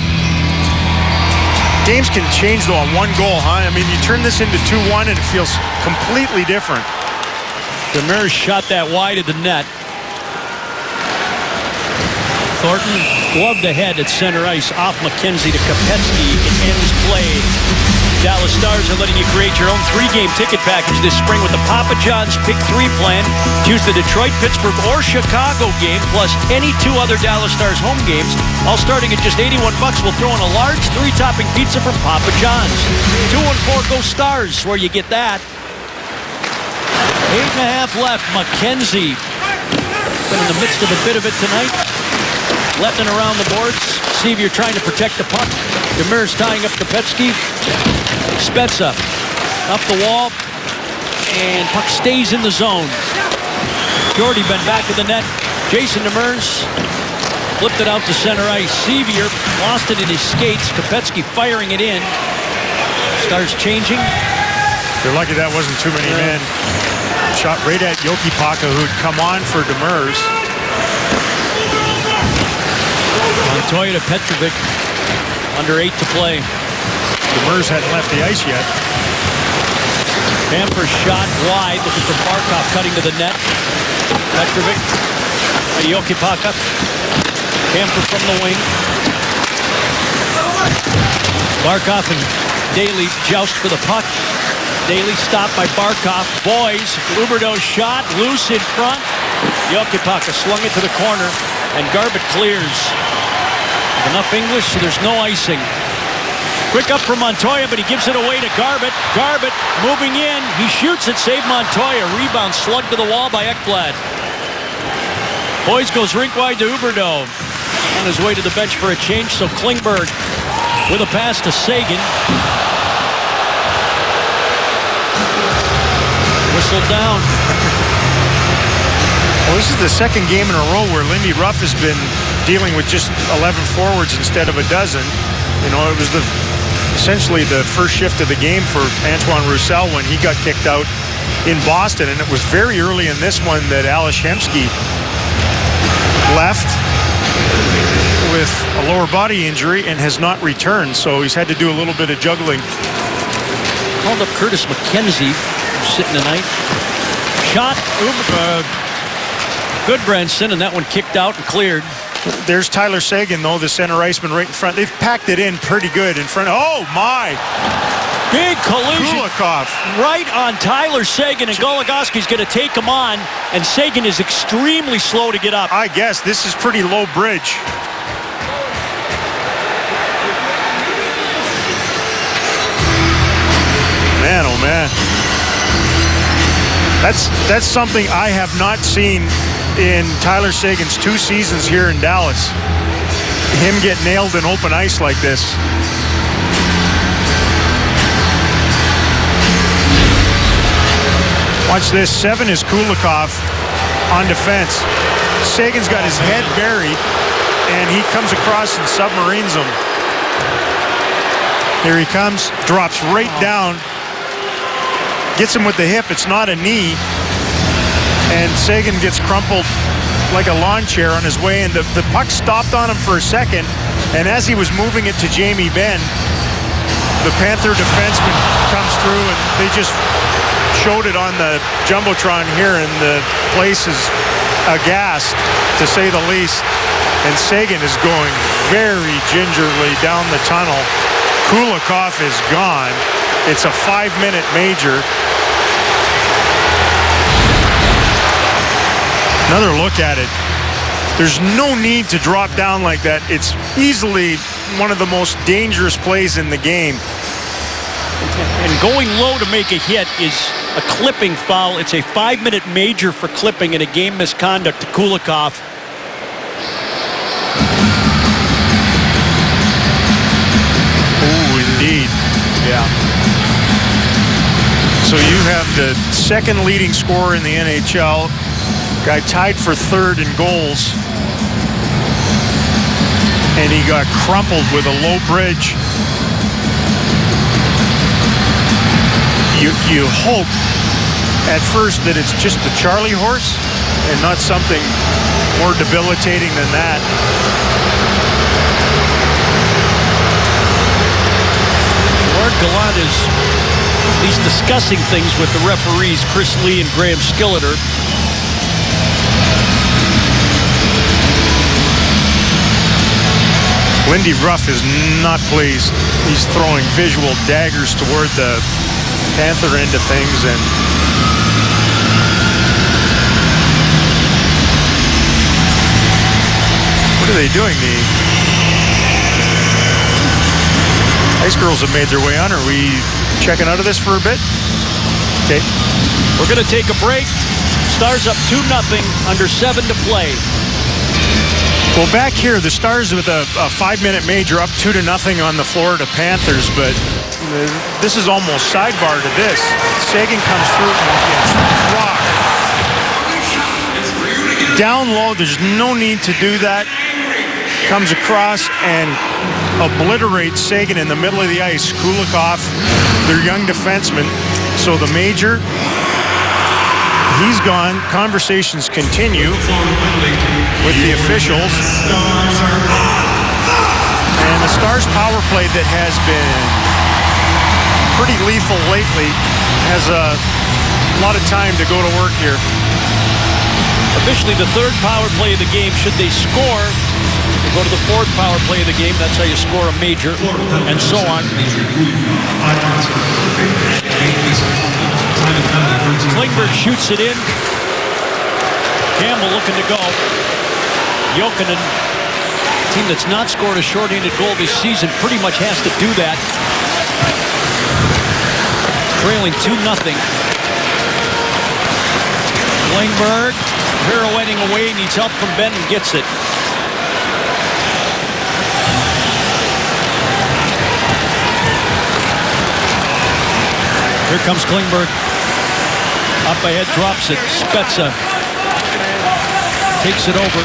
Games can change though on one goal, huh? I mean, you turn this into 2-1 and it feels completely different. Demers shot that wide of the net. Thornton Glove to head at center ice. Off McKenzie to Kopetsky. It ends play. Dallas Stars are letting you create your own 3-game ticket package this spring with the Papa John's Pick 3 plan. Choose the Detroit, Pittsburgh, or Chicago game, plus any 2 other Dallas Stars home games. All starting at just $81. We'll throw in a large 3-topping pizza from Papa John's. 2 and 4 go Stars, where you get that. 8.5 left. McKenzie been in the midst of a bit of it tonight. Letting around the boards. Sevier trying to protect the puck. Demers tying up Kopetsky. Spezza up the wall. And puck stays in the zone. Jordy been back to the net. Jason Demers flipped it out to center ice. Sevier lost it in his skates. Kopetsky firing it in. Starts changing. They're lucky that wasn't too many men. Shot right at Jokipaka, who'd come on for Demers. Montoya to Petrovic. Under 8 to play. Demers hadn't left the ice yet. Pamper shot wide, looking for Barkov cutting to the net. Petrovic. Jokipaka. Pamper from the wing. Barkov and Daly joust for the puck. Daly stopped by Barkov. Boys, Huberdeau shot, loose in front. Jokipaka slung it to the corner, and Garbutt clears. Enough English, so there's no icing. Quick up from Montoya, but he gives it away to Garbutt. Garbutt moving in. He shoots it, save Montoya. Rebound slugged to the wall by Ekblad. Boys goes rink wide to Huberdeau. On his way to the bench for a change, so Klingberg with a pass to Seguin. Whistle down. Well, this is the second game in a row where Lindy Ruff has been dealing with just 11 forwards instead of a dozen. You know, it was essentially the first shift of the game for Antoine Roussel when he got kicked out in Boston, and it was very early in this one that Ales Hemsky left with a lower body injury and has not returned, so he's had to do a little bit of juggling. Called up Curtis McKenzie, who's sitting tonight. Shot, Goodbranson, and that one kicked out and cleared. There's Tyler Seguin, though, the center iceman right in front. They've packed it in pretty good in front. Oh, my! Big collision. Kulikov. Right on Tyler Seguin, and Goligoski's going to take him on, and Seguin is extremely slow to get up. I guess this is pretty low bridge. Man, oh, man. That's something I have not seen in Tyler Seguin's 2 seasons here in Dallas. Him get nailed in open ice like this. Watch this. 7 is Kulikov on defense. Seguin's got his head buried, and he comes across and submarines him. Here he comes, drops right down, gets him with the hip. It's not a knee. And Seguin gets crumpled like a lawn chair on his way, and the puck stopped on him for a second, and as he was moving it to Jamie Benn, the Panther defenseman comes through, and they just showed it on the Jumbotron here, and the place is aghast, to say the least. And Seguin is going very gingerly down the tunnel. Kulikov is gone. It's a 5-minute major. Another look at it. There's no need to drop down like that. It's easily one of the most dangerous plays in the game. And going low to make a hit is a clipping foul. It's a 5-minute major for clipping and a game misconduct to Kulikov. Oh, indeed. Yeah. So you have the second leading scorer in the NHL. Guy tied for 3rd in goals, and he got crumpled with a low bridge. You hope at first that it's just a Charlie horse and not something more debilitating than that. Lord Gallant is at least discussing things with the referees, Chris Lee and Graham Skilleter. Lindy Ruff is not pleased. He's throwing visual daggers toward the Panther end of things, and what are they doing? The Ice Girls have made their way on. Are we checking out of this for a bit? Okay. We're going to take a break. Stars up 2-0, under 7 to play. Well, back here, the Stars with a 5-minute major up 2-0 on the Florida Panthers, but this is almost sidebar to this. Seguin comes through and gets rocked. Down low, there's no need to do that. Comes across and obliterates Seguin in the middle of the ice. Kulikov, their young defenseman. So the major, he's gone. Conversations continue with the officials. And the Stars power play that has been pretty lethal lately has a lot of time to go to work here. Officially the third power play of the game. Should they score, they go to the fourth power play of the game. That's how you score a major, and so on. Klingberg shoots it in. Campbell looking to go. Jokinen, team that's not scored a shorthanded goal this season, pretty much has to do that. Trailing 2-0. Klingberg pirouetting away, needs help from Benton, gets it. Here comes Klingberg. Up ahead, drops it. Spezza takes it over.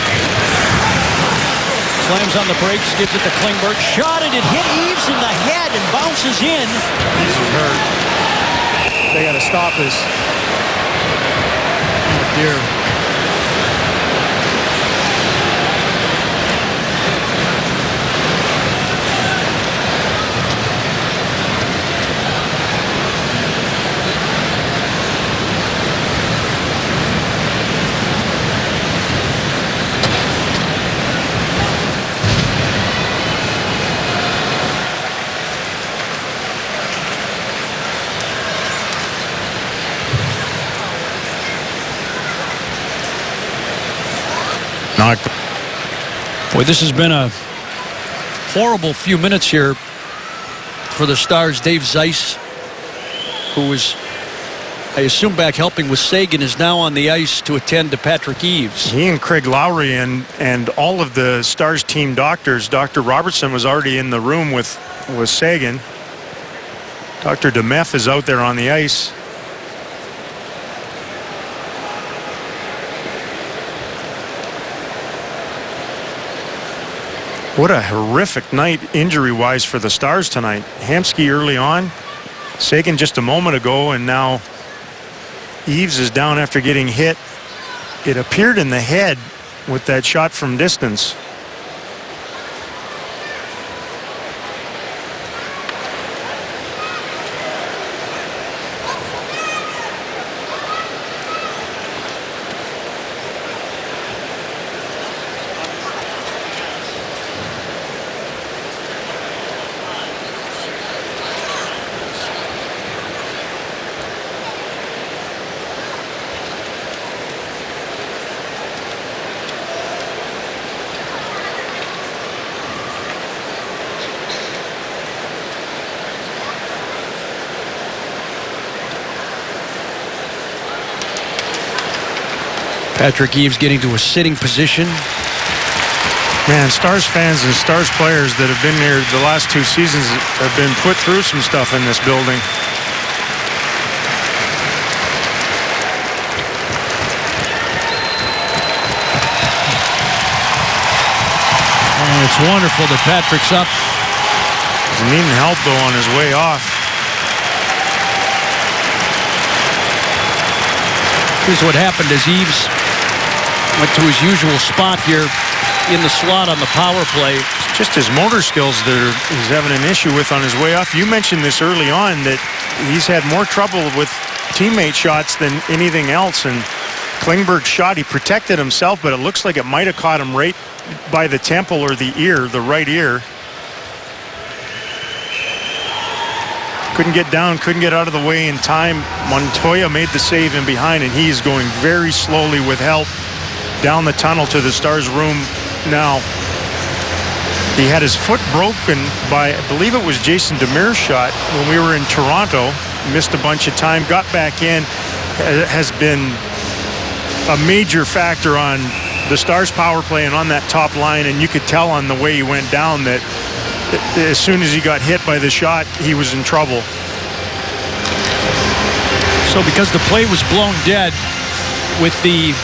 Slams on the brakes, gives it to Klingberg. Shot it, it hit Eaves in the head and bounces in. He's hurt. They got to stop this. Oh, dear. Boy, this has been a horrible few minutes here for the Stars. Dave Zeiss, who was, I assume, back helping with Seguin, is now on the ice to attend to Patrick Eaves. He and Craig Lowry and all of the Stars team doctors. Dr. Robertson was already in the room with Seguin. Dr. DeMeff is out there on the ice. What a horrific night injury-wise for the Stars tonight. Hamsky early on, Seguin just a moment ago, and now Eaves is down after getting hit. It appeared in the head with that shot from distance. Patrick Eaves getting to a sitting position. Man, Stars fans and Stars players that have been here the last 2 seasons have been put through some stuff in this building. Oh, it's wonderful that Patrick's up. He's needing help, though, on his way off. Here's what happened as Eaves went to his usual spot here in the slot on the power play. Just his motor skills that he's having an issue with on his way off. You mentioned this early on, that he's had more trouble with teammate shots than anything else, and Klingberg's shot, he protected himself, but it looks like it might have caught him right by the temple or the ear, the right ear. Couldn't get down, couldn't get out of the way in time. Montoya made the save in behind, and he's going very slowly with help down the tunnel to the Stars' room now. He had his foot broken by, I believe it was Jason Demir's shot when we were in Toronto. Missed a bunch of time, got back in, has been a major factor on the Stars' power play and on that top line, and you could tell on the way he went down that as soon as he got hit by the shot, he was in trouble. So because the play was blown dead with the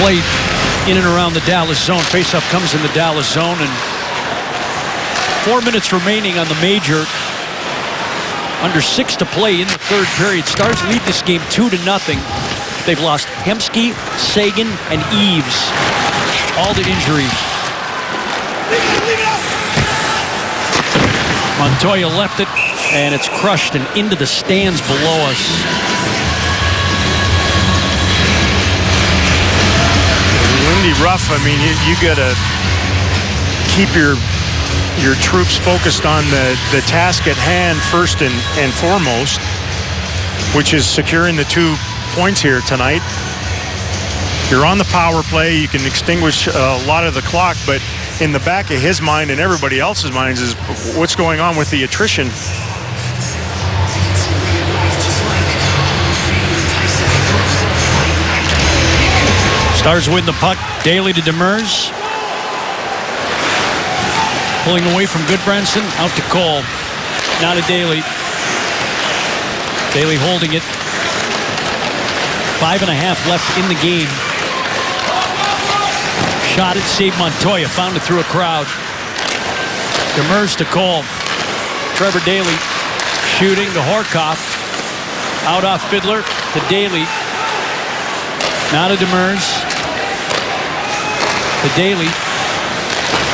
play in and around the Dallas zone, faceoff comes in the Dallas zone, and 4 minutes remaining on the major. Under 6 to play in the third period. Stars lead this game 2-0. They've lost Hemsky, Sagan, and Eves. All to injuries. Montoya left it, and it's crushed and into the stands below us. Lindy Ruff, I mean, you got to keep your troops focused on the task at hand first and foremost, which is securing the 2 points here tonight. You're on the power play, you can extinguish a lot of the clock, but in the back of his mind and everybody else's minds is what's going on with the attrition. Stars win the puck. Daly to Demers. Pulling away from Goodbranson, out to Cole. Now to Daly. Daly holding it. 5.5 left in the game. Shot it, saved Montoya. Found it through a crowd. Demers to Cole. Trevor Daly shooting to Horkoff. Out off Fiddler to Daly. Now to Demers. To Daly.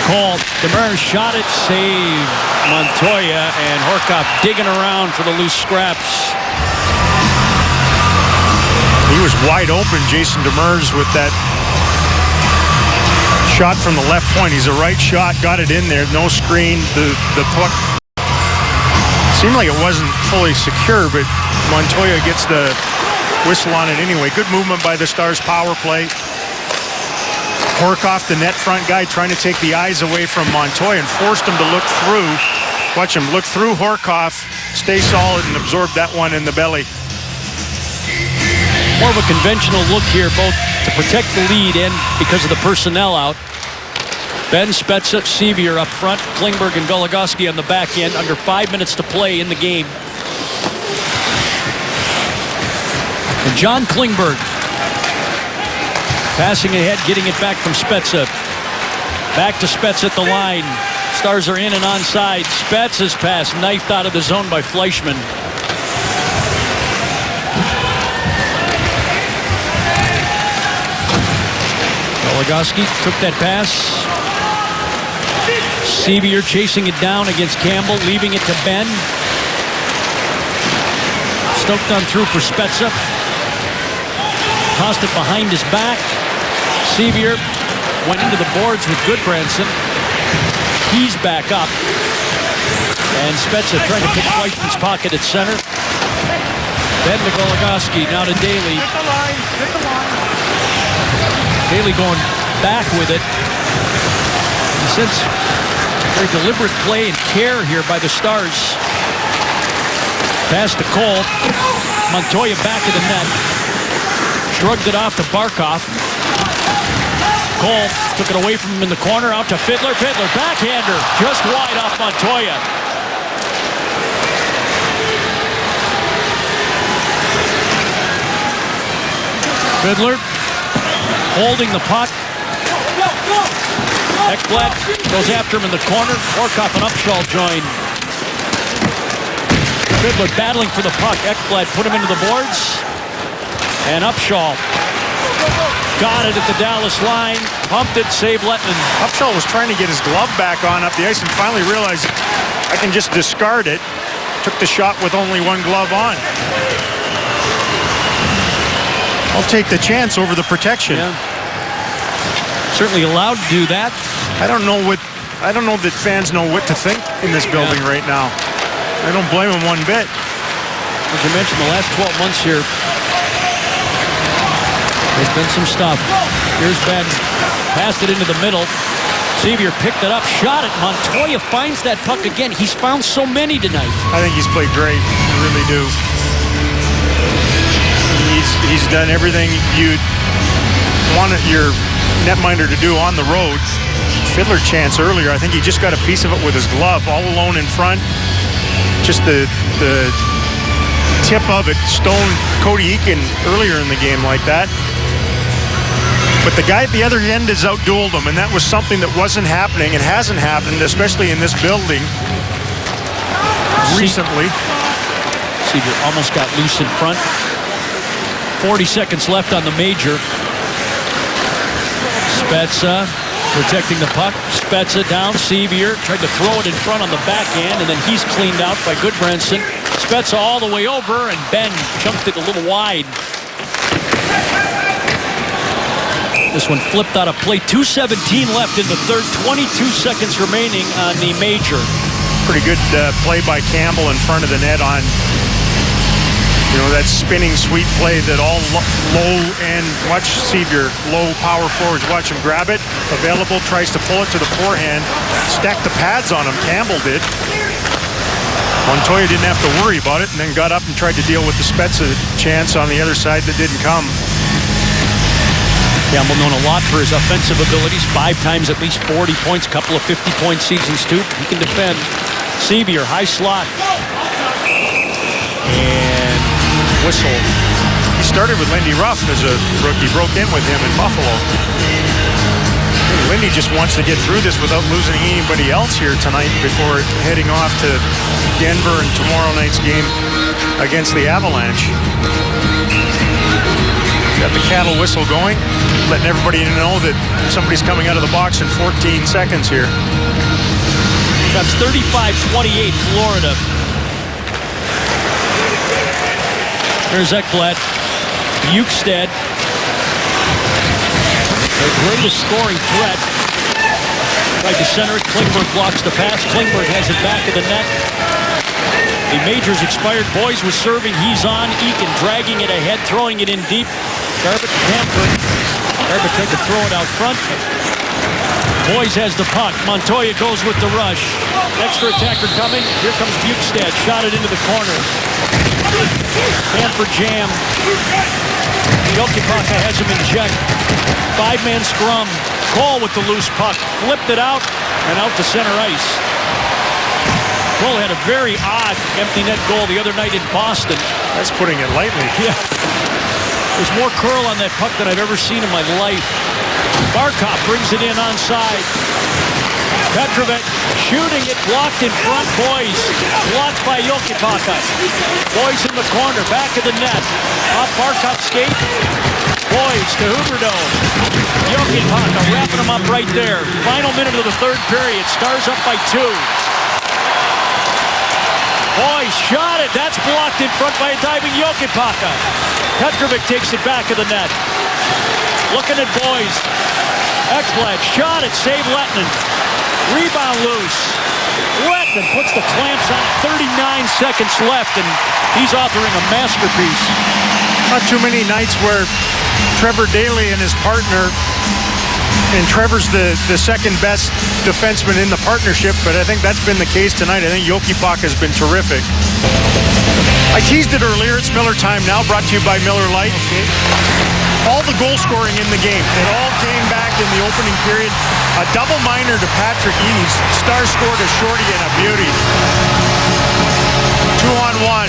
Cole. Demers shot it, save Montoya, and Horkoff digging around for the loose scraps. He was wide open, Jason Demers, with that shot from the left point. He's a right shot, got it in there, no screen. The puck seemed like it wasn't fully secure, but Montoya gets the whistle on it anyway. Good movement by the Stars power play. Horkoff, the net front guy, trying to take the eyes away from Montoya and forced him to look through. Watch him look through Horkoff, stay solid, and absorb that one in the belly. More of a conventional look here, both to protect the lead and because of the personnel out. Ben, Spezza, Sevier up front, Klingberg and Goligoski on the back end. Under 5 minutes to play in the game. And John Klingberg passing ahead, getting it back from Spezza. Back to Spezza at the line. Stars are in and onside. Spezza's pass knifed out of the zone by Fleischmann. Goligoski took that pass. Sevier chasing it down against Campbell, leaving it to Ben. Stoked on through for Spezza. Tossed it behind his back. Sevier went into the boards with Goodbranson. He's back up. And Spezza trying to pick Fleischmann's pocket at center. Then to Goligoski, now to Daly. Daly going back with it. In a sense, very deliberate play and care here by the Stars. Pass to Cole. Montoya back of the net. Shrugged it off to Barkov. Cole took it away from him in the corner, out to Fiddler. Fiddler, backhander, just wide off Montoya. Fiddler holding the puck. Ekblad goes after him in the corner. Horkoff and Upshall join. Fiddler battling for the puck. Ekblad put him into the boards. And Upshall got it at the Dallas line. Pumped it, saved Lettman. Upshall was trying to get his glove back on up the ice and finally realized I can just discard it. took the shot with only one glove on. I'll take the chance over the protection. Yeah. Certainly allowed to do that. I don't know that fans know what to think in this building right now. I don't blame them one bit. As you mentioned, the last 12 months here, there's been some stuff. Here's Ben. Passed it into the middle. Sevier picked it up, shot it. Montoya finds that puck again. He's found so many tonight. I think he's played great. I really do. He's done everything you'd want your netminder to do on the road. Fiddler chance earlier. I think he just got a piece of it with his glove, all alone in front. Just the tip of it stoned Cody Eakin earlier in the game like that. But the guy at the other end has outdueled him, and that was something that wasn't happening and hasn't happened, especially in this building recently. Sevier almost got loose in front. 40 seconds left on the major. Spezza protecting the puck. Spezza down. Sevier tried to throw it in front on the backhand, and then he's cleaned out by Goodbranson. Spezza all the way over, and Ben chunked it a little wide. This one flipped out of play. 2:17 left in the third. 22 seconds remaining on the major. Pretty good play by Campbell in front of the net on, that spinning sweep play that all low and watch Sevier, low power forwards, watch him grab it. Available, tries to pull it to the forehand. Stacked the pads on him, Campbell did. Montoya didn't have to worry about it and then got up and tried to deal with the Spezza chance on the other side that didn't come. Campbell known a lot for his offensive abilities. 5 times at least 40 points, couple of 50-point seasons too. He can defend. Sevier, high slot. And whistle. He started with Lindy Ruff as a rookie, broke in with him in Buffalo. Lindy just wants to get through this without losing anybody else here tonight before heading off to Denver and tomorrow night's game against the Avalanche. Got the cattle whistle going, letting everybody know that somebody's coming out of the box in 14 seconds here. That's 35-28 Florida. Here's Ekblad. Bukestad. Their greatest scoring threat. Tried to center it. Klingberg blocks the pass. Klingberg has it back of the net. The major's expired. Boys was serving. He's on. Eakin dragging it ahead, throwing it in deep. Garbutt hampered. Garbutt tried to throw it out front. Boys has the puck. Montoya goes with the rush. Extra attacker coming. Here comes Bukestad. Shot it into the corner. Hanford jam. Jokipaka has him in check. 5-man scrum. Cole with the loose puck. Flipped it out and out to center ice. Cole had a very odd empty net goal the other night in Boston. That's putting it lightly. Yeah. There's more curl on that puck than I've ever seen in my life. Barkov brings it in onside. Petrovic shooting it, blocked in front. Boys blocked by Jokipaka. Boys in the corner, back of the net. Off Barkov's skate. Boys to Huberdeau. Jokipaka wrapping him up right there. Final minute of the third period. Stars up by 2. Boys shot it. That's blocked in front by a diving Jokipaka. Petrovic takes it back of the net. Looking at Boys. Ekblad shot it. Save Lettinen. Rebound loose. Lettinen puts the clamps on. 39 seconds left, and he's authoring a masterpiece. Not too many nights where Trevor Daley and his partner, and Trevor's the second best defenseman in the partnership, but I think that's been the case tonight. I think Jokipaka has been terrific. I teased it earlier. It's Miller time now, brought to you by Miller Lite. All the goal scoring in the game, it all came back in the opening period. A double minor to Patrick Eaves. Star scored a shorty and a beauty. 2-on-1.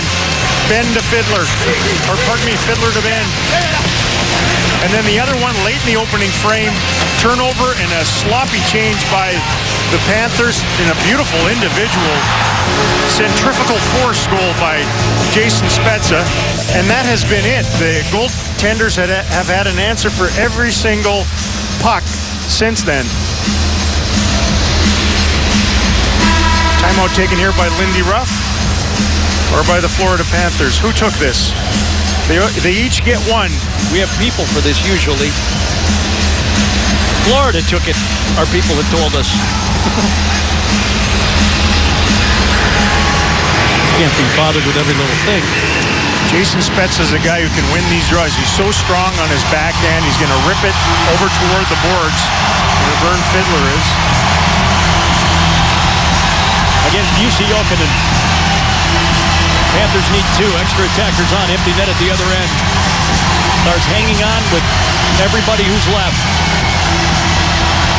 Ben to Fiddler. Or pardon me, Fiddler to Ben. And then the other one late in the opening frame. Turnover and a sloppy change by the Panthers in a beautiful individual centrifugal force goal by Jason Spezza. And that has been it. The goaltenders have had an answer for every single puck since then. Timeout taken here by Lindy Ruff. or by the Florida Panthers? Who took this? They each get one. We have people for this usually. Florida took it, our people had told us. Can't be bothered with every little thing. Jason Spezza is a guy who can win these draws. He's so strong on his backhand. He's going to rip it over toward the boards, where Vern Fiddler is. Against UC Jokinen. Panthers need 2 extra attackers on. Empty net at the other end. Stars hanging on with everybody who's left.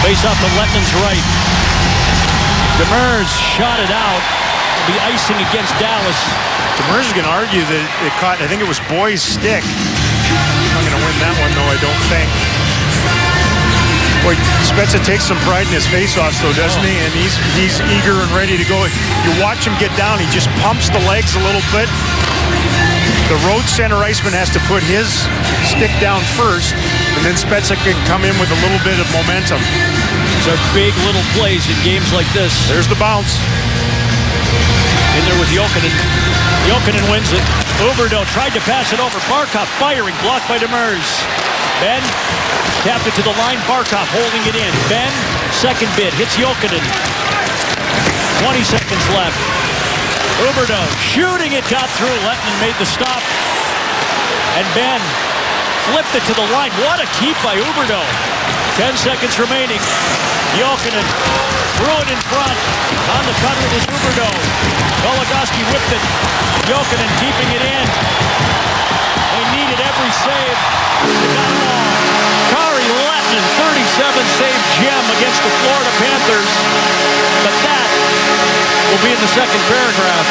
Face off to Lettman's right. Demers shot it out. Be icing against Dallas. Demers is going to argue that it caught, I think it was Boy's stick. Not going to win that one, though, I don't think. Boy, Spezza takes some pride in his face-offs, though, doesn't he? And he's eager and ready to go. You watch him get down, he just pumps the legs a little bit. The road center iceman has to put his stick down first, and then Spezza can come in with a little bit of momentum. These are big little plays in games like this. There's the bounce. In there with Jokinen. Jokinen wins it. Huberdeau tried to pass it over. Barkov firing, blocked by Demers. Ben tapped it to the line. Barkov holding it in. Ben, second bid, hits Jokinen. 20 seconds left. Huberdeau shooting it, got through. Lettman made the stop. And Ben flipped it to the line. What a keep by Huberdeau. 10 seconds remaining. Jokinen threw it in front. On the cutter is Huberdeau. Goligoski whipped it. Jokinen keeping it in. They needed every save. They got it all. Kari Lettman, 37-save gem against the Florida Panthers. But that will be in the second paragraph.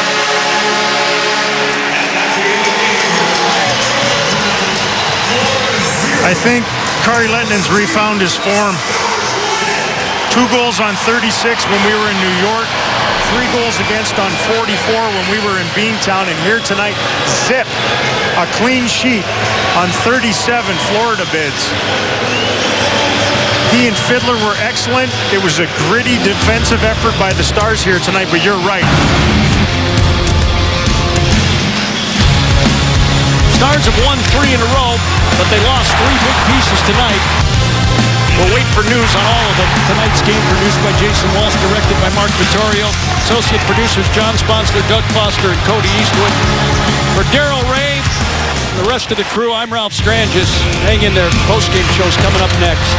I think Kari Lettman's refound his form. 2 goals on 36 when we were in New York. 3 goals against on 44 when we were in Beantown. And here tonight, zip, a clean sheet on 37 Florida bids. He and Fiddler were excellent. It was a gritty defensive effort by the Stars here tonight, but you're right. Stars have won 3 in a row, but they lost 3 big pieces tonight. We'll wait for news on all of them. Tonight's game produced by Jason Walsh, directed by Mark Vittorio. Associate producers John Sponsler, Doug Foster, and Cody Eastwood. For Daryl Ray and the rest of the crew, I'm Ralph Strangis. Hang in there. Post-game show's coming up next.